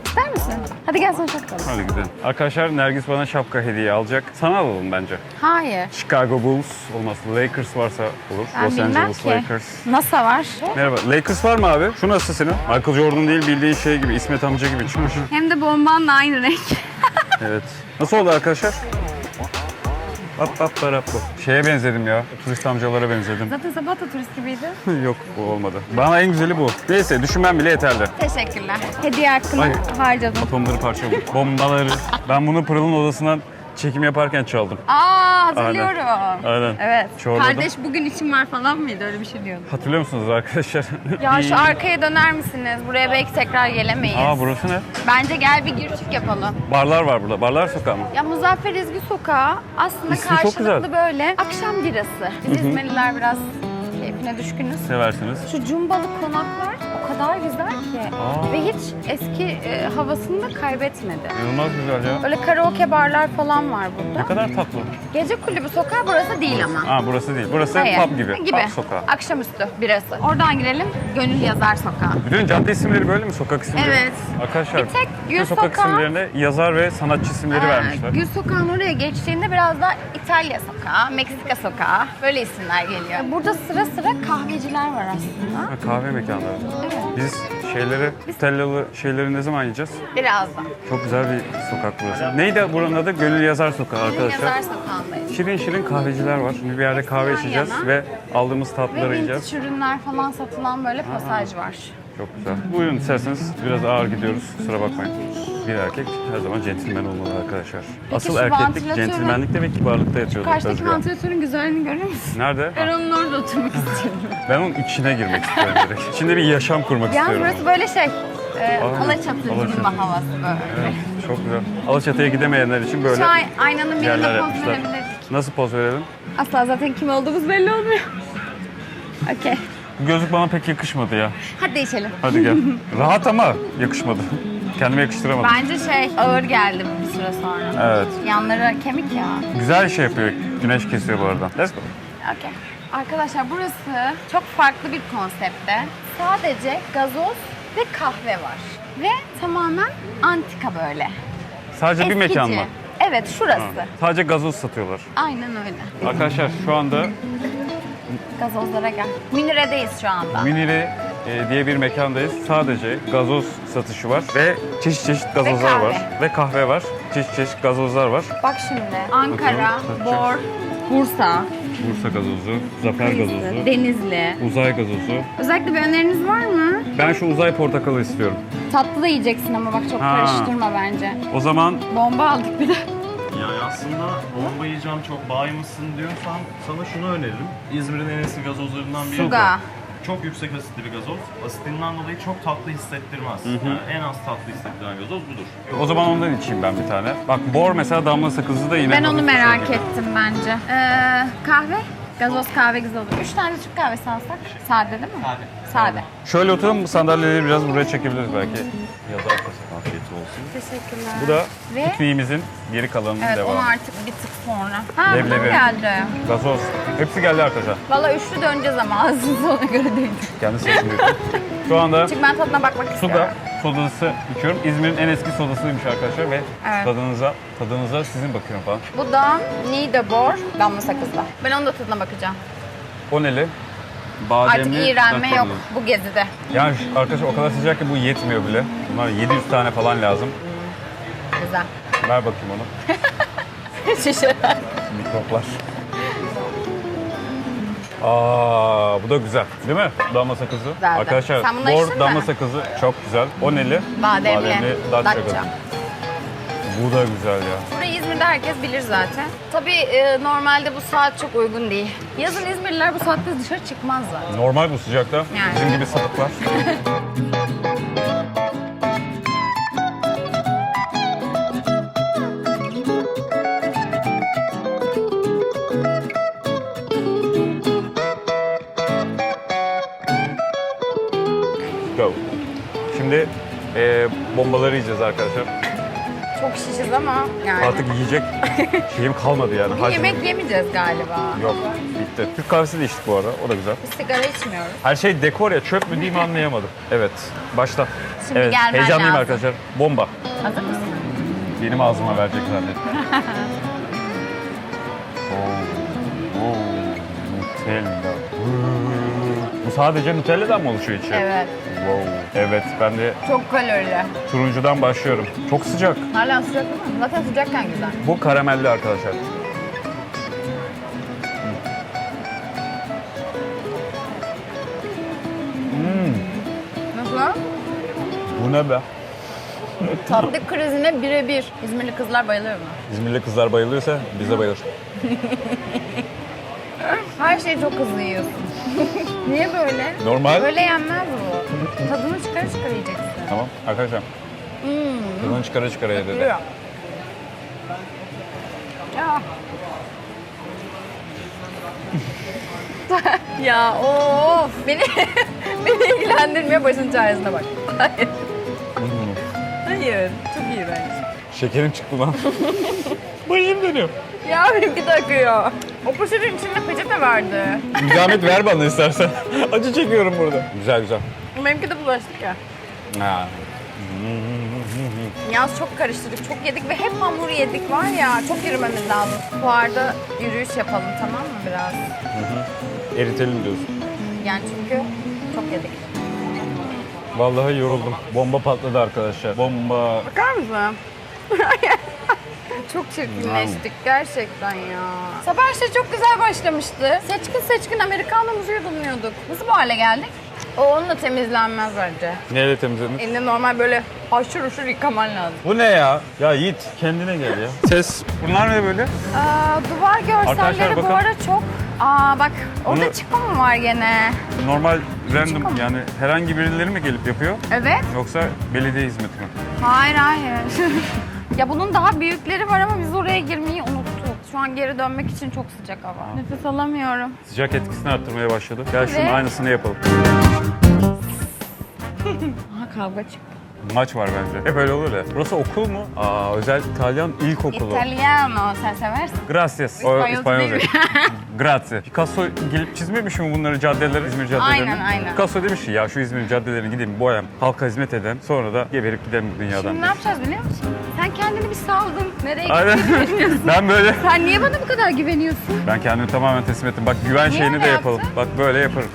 [SPEAKER 5] İster misin? Hadi gel sana şapka alayım.
[SPEAKER 1] Hadi gidelim. Arkadaşlar Nergis bana şapka hediye alacak. Sana alalım bence.
[SPEAKER 5] Hayır.
[SPEAKER 1] Chicago Bulls olmaz. Lakers varsa olur.
[SPEAKER 5] Ben
[SPEAKER 1] Los
[SPEAKER 5] bilmem
[SPEAKER 1] Angeles
[SPEAKER 5] ki.
[SPEAKER 1] Lakers.
[SPEAKER 5] NASA var.
[SPEAKER 1] Merhaba. Lakers var mı abi? Şu nasıl senin? Michael Jordan değil, bildiğin şey gibi. İsmet amca gibi çıkmış.
[SPEAKER 5] Hem de bombanla aynı renk.
[SPEAKER 1] Evet. Nasıl oldu arkadaşlar? Şeye benzedim ya. Turist amcalara benzedim.
[SPEAKER 5] Zaten sabah da turist gibiydi.
[SPEAKER 1] Yok, bu olmadı. Bana en güzeli bu. Neyse, düşünmem bile yeterli.
[SPEAKER 5] Teşekkürler. Hediye hakkını
[SPEAKER 1] Ay.
[SPEAKER 5] harcadım.
[SPEAKER 1] Atomları parçaladım. Bombaları. Ben bunu Pırıl'ın odasından çekim yaparken çaldım.
[SPEAKER 5] Aa hatırlıyorum.
[SPEAKER 1] Aynen.
[SPEAKER 5] Evet.
[SPEAKER 1] Çoğuladım.
[SPEAKER 5] Kardeş bugün için var falan mıydı? Öyle bir şey diyordu.
[SPEAKER 1] Hatırlıyor musunuz arkadaşlar?
[SPEAKER 5] Ya şu arkaya döner misiniz? Buraya belki tekrar gelemeyiz.
[SPEAKER 1] Aa, burası ne?
[SPEAKER 5] Bence gel bir girişik yapalım.
[SPEAKER 1] Barlar var burada. Barlar sokağı mı?
[SPEAKER 5] Ya Muzaffer İzgi Sokağı aslında
[SPEAKER 1] İsmi çok
[SPEAKER 5] karşılıklı
[SPEAKER 1] güzel.
[SPEAKER 5] böyle akşam birası. Biz İzmirliler biraz keyfine düşkünüz.
[SPEAKER 1] Seversiniz.
[SPEAKER 5] Şu cumbalı konaklar o kadar güzel ki.
[SPEAKER 1] Aa.
[SPEAKER 5] Ve hiç eski havasını da kaybetmedi.
[SPEAKER 1] İnanılmaz güzel ya.
[SPEAKER 5] Böyle karaoke barlar falan var
[SPEAKER 1] Ne
[SPEAKER 5] burada.
[SPEAKER 1] kadar tatlı.
[SPEAKER 5] Gece kulübü sokağı burası değil ama.
[SPEAKER 1] Aa, burası değil. Burası
[SPEAKER 5] Hayır.
[SPEAKER 1] pub gibi. Pub sokağı.
[SPEAKER 5] Akşamüstü birası. Oradan girelim. Gönül Yazar Sokağı.
[SPEAKER 1] Bütün cadde isimleri böyle mi? Sokak isimleri?
[SPEAKER 5] Evet.
[SPEAKER 1] Arkadaşlar,
[SPEAKER 5] Bir tek
[SPEAKER 1] bütün
[SPEAKER 5] Gül
[SPEAKER 1] sokak
[SPEAKER 5] Sokağı-
[SPEAKER 1] isimlerine yazar ve sanatçı isimleri vermişler.
[SPEAKER 5] Gül Sokağı'nın oraya geçtiğinde biraz daha İtalya Sokağı, Meksika Sokağı böyle isimler geliyor. Burada sıra sıra kahveciler var aslında.
[SPEAKER 1] Ha, kahve mekanları.
[SPEAKER 5] Evet.
[SPEAKER 1] Biz Tellalı şeyleri ne zaman yiyeceğiz?
[SPEAKER 5] Birazdan.
[SPEAKER 1] Çok güzel bir sokak burası. Neydi buranın adı? Gönül Yazar Sokağı
[SPEAKER 5] Gönül
[SPEAKER 1] arkadaşlar.
[SPEAKER 5] Yazar Sokağı'ndayız.
[SPEAKER 1] Şirin şirin kahveciler var. Şimdi bir yerde kahve
[SPEAKER 5] Yan
[SPEAKER 1] içeceğiz
[SPEAKER 5] yana.
[SPEAKER 1] ve aldığımız tatlıları
[SPEAKER 5] Ve
[SPEAKER 1] yiyeceğiz.
[SPEAKER 5] vintage ürünler falan satılan böyle pasaj var.
[SPEAKER 1] Çok güzel. Buyurun isterseniz biraz ağır gidiyoruz. Kusura bakmayın. Bir erkek her zaman centilmen olmalı arkadaşlar. Asıl
[SPEAKER 5] şu
[SPEAKER 1] erkeklik
[SPEAKER 5] vantilatörün-
[SPEAKER 1] centilmenlikte ve kibarlıkta yatıyordu.
[SPEAKER 5] Karşıdaki
[SPEAKER 1] Özgür.
[SPEAKER 5] vantilatörün güzelliğini görüyor musun?
[SPEAKER 1] Nerede?
[SPEAKER 5] Ben
[SPEAKER 1] Ha,
[SPEAKER 5] onun orada oturmak istiyorum.
[SPEAKER 1] ben onun içine girmek istiyorum direkt. İçinde bir yaşam kurmak
[SPEAKER 5] Yani
[SPEAKER 1] istiyorum.
[SPEAKER 5] burası böyle şey,
[SPEAKER 1] Aynen.
[SPEAKER 5] Alaçatı
[SPEAKER 1] Alaçatı.
[SPEAKER 5] cumba havası böyle.
[SPEAKER 1] Evet, çok güzel. Alaçatı'ya gidemeyenler için böyle
[SPEAKER 5] Şu an aynanın
[SPEAKER 1] yerler
[SPEAKER 5] birine poz
[SPEAKER 1] yapmışlar.
[SPEAKER 5] verebilirdik.
[SPEAKER 1] Nasıl poz verelim?
[SPEAKER 5] Asla zaten kim olduğumuz belli olmuyor. Okey.
[SPEAKER 1] Bu gözlük bana pek yakışmadı ya.
[SPEAKER 5] Hadi değişelim.
[SPEAKER 1] Hadi gel. Rahat ama yakışmadı. Kendime yakıştıramadım.
[SPEAKER 5] Bence ağır geldi bir süre sonra.
[SPEAKER 1] Evet.
[SPEAKER 5] Yanları kemik ya.
[SPEAKER 1] Güzel şey yapıyor. Güneş kesiyor bu arada. Let's go.
[SPEAKER 5] Okey. Arkadaşlar burası çok farklı bir konsepte. Sadece gazoz ve kahve var. Ve tamamen antika böyle.
[SPEAKER 1] Sadece bir
[SPEAKER 5] Eskici.
[SPEAKER 1] mekan mı?
[SPEAKER 5] Evet şurası.
[SPEAKER 1] Ha. Sadece gazoz satıyorlar.
[SPEAKER 5] Aynen öyle.
[SPEAKER 1] Arkadaşlar şu anda
[SPEAKER 5] Gazozlara gel. Münir'edeyiz şu anda.
[SPEAKER 1] Münire diye bir mekandayız. Sadece gazoz satışı var ve çeşit çeşit gazozlar
[SPEAKER 5] kahve.
[SPEAKER 1] var. Ve kahve var. Çeşit çeşit gazozlar var.
[SPEAKER 5] Bak şimdi. Ankara,
[SPEAKER 1] Bakıyorum.
[SPEAKER 5] Bor, Bursa,
[SPEAKER 1] Bursa gazozu, Zafer gazozu,
[SPEAKER 5] Denizli.
[SPEAKER 1] uzay gazozu.
[SPEAKER 5] Özellikle bir öneriniz var mı?
[SPEAKER 1] Ben şu uzay portakalı istiyorum.
[SPEAKER 5] Tatlı da yiyeceksin ama bak çok
[SPEAKER 1] Ha.
[SPEAKER 5] karıştırma bence.
[SPEAKER 1] O zaman
[SPEAKER 5] Bomba aldık bir de.
[SPEAKER 8] Yani aslında bomba yiyeceğim çok bay mısın diyorsan sana şunu öneririm. İzmir'in en eski gazozlarından biri.
[SPEAKER 5] Suga.
[SPEAKER 8] Çok yüksek asitli bir gazoz. Asitinden dolayı çok tatlı hissettirmez. Yani en az tatlı hissettiren gazoz budur.
[SPEAKER 1] o zaman ondan içeyim ben bir tane. Bak Bor mesela damla sakızı da yine
[SPEAKER 5] Ben onu
[SPEAKER 1] hafif bir
[SPEAKER 5] merak
[SPEAKER 1] şey.
[SPEAKER 5] ettim bence. Kahve? Gazoz kahve güzel olur. 3 tane Türk kahvesi alsak. Sade değil mi? Sade.
[SPEAKER 1] Şöyle oturalım, sandalyeleri biraz buraya çekebiliriz belki. Yazarsa afiyet olsun.
[SPEAKER 5] Teşekkürler.
[SPEAKER 1] Bu da
[SPEAKER 5] Ve-
[SPEAKER 1] pikniğimizin geri kalanının
[SPEAKER 5] Evet
[SPEAKER 1] devamı.
[SPEAKER 5] onu artık bir tık sonra. Ha bu
[SPEAKER 1] Leblebi.
[SPEAKER 5] geldi.
[SPEAKER 1] Gazoz. Hepsi geldi arkadaşlar.
[SPEAKER 5] Valla üçlü döneceğiz ama ağzınız ona göre değil.
[SPEAKER 1] Kendi sesini duyuyorum. Şu anda
[SPEAKER 5] Çünkü ben tadına bakmak istiyorum.
[SPEAKER 1] suda sodası içiyorum. İzmir'in en eski sodasıymış arkadaşlar ve
[SPEAKER 5] Evet.
[SPEAKER 1] tadınıza sizin bakıyorum falan.
[SPEAKER 5] Bu da Niğde-Bor damla sakızla. Ben onun da tadına bakacağım.
[SPEAKER 1] O neli?
[SPEAKER 5] Artık
[SPEAKER 1] Bademli.
[SPEAKER 5] iğrenme
[SPEAKER 1] Dutch
[SPEAKER 5] yok
[SPEAKER 1] Bubbles.
[SPEAKER 5] bu gezide.
[SPEAKER 1] Yani arkadaşlar o kadar sıcak ki bu yetmiyor bile. Bunlar 700 tane falan lazım.
[SPEAKER 5] Güzel.
[SPEAKER 1] Ver bakayım onu.
[SPEAKER 5] Şişe.
[SPEAKER 1] Mikroplar. Aa, bu da güzel. Değil mi? Damla sakızı.
[SPEAKER 5] Güzeldi.
[SPEAKER 1] Arkadaşlar
[SPEAKER 5] Sen bunu içtin
[SPEAKER 1] Bor
[SPEAKER 5] mi?
[SPEAKER 1] damla sakızı çok güzel. O neli?
[SPEAKER 5] Bademli.
[SPEAKER 1] Dutch
[SPEAKER 5] Datça.
[SPEAKER 1] Bubbles. Bu da güzel ya.
[SPEAKER 5] Burayı İzmir'de herkes bilir zaten. Tabii normalde bu saat çok uygun değil. Yazın İzmirliler bu saatte dışarı çıkmaz zaten.
[SPEAKER 1] Normal bu sıcakta.
[SPEAKER 5] Yani.
[SPEAKER 1] Bizim gibi sapıklar. Go. Şimdi bombaları yiyeceğiz arkadaşlar.
[SPEAKER 5] çok şişiz ama yani.
[SPEAKER 1] Artık yiyecek şeyim kalmadı yani.
[SPEAKER 5] Bir
[SPEAKER 1] Hacim.
[SPEAKER 5] yemek yemeyeceğiz galiba.
[SPEAKER 1] Yok, bitti. Türk kahvesi de içtik bu arada, o da güzel.
[SPEAKER 5] Biz sigara içmiyoruz.
[SPEAKER 1] Her şey dekor ya, çöp mü değil mi anlayamadım. Evet, başla.
[SPEAKER 5] Şimdi
[SPEAKER 1] evet,
[SPEAKER 5] gelmen
[SPEAKER 1] heyecanlıyım
[SPEAKER 5] lazım.
[SPEAKER 1] arkadaşlar. Bomba.
[SPEAKER 5] Hazır mısın?
[SPEAKER 1] Benim ağzıma verecek zannettim. Nutella. Bu sadece Nutella'dan mı oluşuyor içi?
[SPEAKER 5] Evet.
[SPEAKER 1] Wow. Evet, ben de
[SPEAKER 5] Çok kalorili.
[SPEAKER 1] turuncudan başlıyorum. Çok sıcak.
[SPEAKER 5] Hala sıcak değil mi? Zaten sıcakken güzel.
[SPEAKER 1] Bu karamelli arkadaşlar.
[SPEAKER 5] Nasıl?
[SPEAKER 1] Bu ne be?
[SPEAKER 5] Tatlı krizine birebir. İzmirli kızlar bayılıyor mu?
[SPEAKER 1] İzmirli kızlar bayılıyorsa biz de bayılır.
[SPEAKER 5] Her şeyi çok hızlı yiyorsun. Niye böyle?
[SPEAKER 1] Normal.
[SPEAKER 5] Böyle yenmez bu. Tadını çıkara çıkara yiyeceksin.
[SPEAKER 1] Tamam arkadaşlar. Tadını çıkara çıkara ye dedi.
[SPEAKER 5] Biliyor. Ya. Ya of. Beni ilgilendirmiyor, başın çaresine bak. Hayır. Hayır. Çok iyi bence.
[SPEAKER 1] Şekerim çıktı lan. Başım dönüyor.
[SPEAKER 5] Ya benimki de akıyor. O poşetin içinde peçete vardı.
[SPEAKER 1] Zahmet ver bana istersen. Acı çekiyorum burada. Güzel güzel.
[SPEAKER 5] Benimki de bulaştık ya.
[SPEAKER 1] Ha.
[SPEAKER 5] Yalnız çok karıştırdık, çok yedik ve hep hamur yedik var ya. Çok yürümemiz lazım. Bu arada yürüyüş yapalım, tamam mı biraz?
[SPEAKER 1] Eritelim diyorsun.
[SPEAKER 5] Yani çünkü çok yedik.
[SPEAKER 1] Vallahi yoruldum. Bomba patladı arkadaşlar. Bomba.
[SPEAKER 5] Bakar mısın? Çok çirkinleştik gerçekten ya. Sabah her şey çok güzel başlamıştı. Seçkin seçkin Amerikanımızı yudumluyorduk. Nasıl bu hale geldik? O onunla temizlenmez bence.
[SPEAKER 1] Neyle temizledin?
[SPEAKER 5] Elini normal böyle haşır huşur yıkaman lazım.
[SPEAKER 1] Bu ne ya? Ya Yiğit kendine gel ya. Ses. Bunlar ne böyle?
[SPEAKER 5] Duvar
[SPEAKER 1] Arkadaşlar
[SPEAKER 5] görselleri bu
[SPEAKER 1] bakın.
[SPEAKER 5] ara çok... bak orada
[SPEAKER 1] Bunu-
[SPEAKER 5] çıkma mı var gene?
[SPEAKER 1] Normal random
[SPEAKER 5] Çıkamam.
[SPEAKER 1] yani herhangi birileri mi gelip yapıyor?
[SPEAKER 5] Evet.
[SPEAKER 1] Yoksa belediye hizmeti mi?
[SPEAKER 5] Hayır. Ya bunun daha büyükleri var ama biz oraya girmeyi unuttuk. Şu an geri dönmek için çok sıcak hava. Nefes alamıyorum.
[SPEAKER 1] Sıcak etkisini arttırmaya başladı. Gel şunun
[SPEAKER 5] Evet.
[SPEAKER 1] aynısını yapalım.
[SPEAKER 5] Aha kavga çıktı.
[SPEAKER 1] Maç var bence. Hep öyle olur ya. Burası okul mu? Özel İtalyan ilkokulu.
[SPEAKER 5] Italiano sen seversin.
[SPEAKER 1] Gracias.
[SPEAKER 5] İspanyolca değil.
[SPEAKER 1] Grazie. Picasso gelip çizmemiş mi bunları caddeleri, İzmir caddelerini?
[SPEAKER 5] Aynen.
[SPEAKER 1] Picasso demiş ki ya şu İzmir caddelerini gideyim boyam, halka hizmet eden, sonra da geberip gidelim bu dünyadan.
[SPEAKER 5] Şimdi ne yapacağız biliyor musun? Sen kendini bir saldın. Nereye
[SPEAKER 1] Aynen.
[SPEAKER 5] gittiğini bilmiyorsun.
[SPEAKER 1] Ben böyle,
[SPEAKER 5] Sen niye bana bu kadar güveniyorsun?
[SPEAKER 1] ben kendimi tamamen teslim ettim. Bak güven
[SPEAKER 5] Niye
[SPEAKER 1] şeyini
[SPEAKER 5] öyle
[SPEAKER 1] de yapalım.
[SPEAKER 5] yaptın?
[SPEAKER 1] Bak böyle yaparım.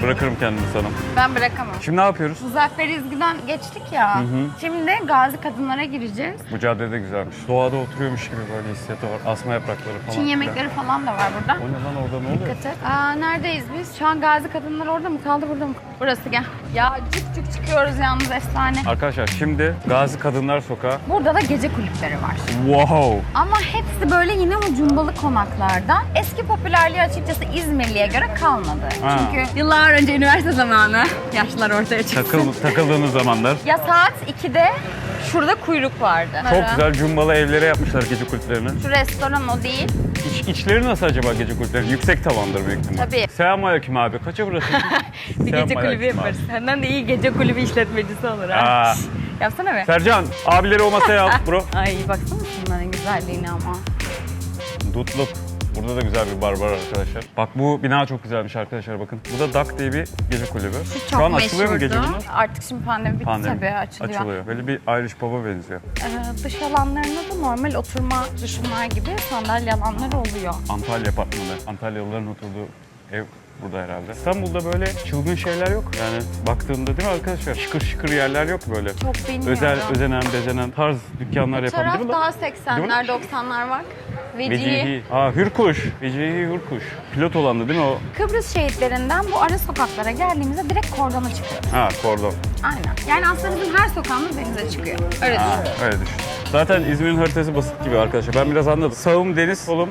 [SPEAKER 1] Bırakırım kendimi sana.
[SPEAKER 5] Ben bırakamam.
[SPEAKER 1] Şimdi ne yapıyoruz?
[SPEAKER 5] Muzaffer İzgi'den geçtik ya. Şimdi Gazi Kadınlara gireceğiz.
[SPEAKER 1] Bu caddede güzelmiş. Doğada oturuyormuş gibi böyle hissiyatı var. Asma yaprakları falan.
[SPEAKER 5] Çin yemekleri falan da var burada.
[SPEAKER 1] O ne lan orada ne oluyor?
[SPEAKER 5] Dikkat et. Neredeyiz biz? Şu an Gazi Kadınlar orada mı kaldı, burada mı? Burası gel. Ya cık cık çıkıyoruz yalnız, efsane.
[SPEAKER 1] Arkadaşlar şimdi Gazi Kadınlar Sokağı.
[SPEAKER 5] Burada da gece kulüpleri var.
[SPEAKER 1] Wow.
[SPEAKER 5] Ama hepsi böyle yine o cumbalı konaklardan. Eski popülerliği açıkçası İzmirli'ye göre kalmadı.
[SPEAKER 1] Ha.
[SPEAKER 5] Çünkü yıllar önce üniversite zamanı yaşlılar ortaya çıktı.
[SPEAKER 1] Takıldığınız zamanlar.
[SPEAKER 5] Ya saat 2'de şurada kuyruk vardı.
[SPEAKER 1] Çok güzel cumbalı evlere yapmışlar gece kulüplerini.
[SPEAKER 5] Şu restoran o değil.
[SPEAKER 1] İçleri nasıl acaba gece kulüpleri? Yüksek tavandır büyük ihtimal.
[SPEAKER 5] Tabii.
[SPEAKER 1] Selamünaleyküm abi. Kaça burası?
[SPEAKER 5] Bir gece kulübü
[SPEAKER 1] Selamünaleyküm
[SPEAKER 5] yaparız. Senden de iyi gece kulübü işletmecisi olur ha.
[SPEAKER 1] Aa.
[SPEAKER 5] Yapsana be.
[SPEAKER 1] Sercan, abileri o masaya al bro.
[SPEAKER 5] Ay baksana şunların güzelliğine ama.
[SPEAKER 1] Dutluk. Burada da güzel bir bar var arkadaşlar. Bak bu bina çok güzelmiş arkadaşlar bakın. Bu da Duck diye bir gece kulübü.
[SPEAKER 5] Çok
[SPEAKER 1] Şu an açılıyor mu
[SPEAKER 5] meşhurdu.
[SPEAKER 1] gece bunlar?
[SPEAKER 5] Artık şimdi pandemi bitti tabii açılıyor.
[SPEAKER 1] Böyle bir Irish pub'a benziyor.
[SPEAKER 5] Dış alanlarında da normal oturma dışınlar gibi sandalye alanları oluyor.
[SPEAKER 1] Antalya apartmanı. Antalyalıların oturduğu ev burada herhalde. İstanbul'da böyle çılgın şeyler yok. Yani baktığında değil mi arkadaşlar? Şıkır şıkır yerler yok böyle.
[SPEAKER 5] Çok bilmiyorum.
[SPEAKER 1] Özenen, bezenen tarz dükkanlar
[SPEAKER 5] Bu
[SPEAKER 1] yapan
[SPEAKER 5] taraf
[SPEAKER 1] değil mi?
[SPEAKER 5] daha
[SPEAKER 1] Değil
[SPEAKER 5] 80'ler
[SPEAKER 1] mi?
[SPEAKER 5] 90'lar var. Vecihi.
[SPEAKER 1] Vecihi. Hürkuş. Vecihi Hürkuş. Pilot olandı değil mi o?
[SPEAKER 5] Kıbrıs şehitlerinden bu ara sokaklara geldiğimizde direkt kordona çıkıyoruz.
[SPEAKER 1] Ha kordon.
[SPEAKER 5] Aynen. Yani aslında bizim her sokağımız denize çıkıyor. Öyle düşün.
[SPEAKER 1] Öyle düşün. Zaten İzmir'in haritası basit gibi arkadaşlar. Ben biraz anladım. Sağım deniz, solum...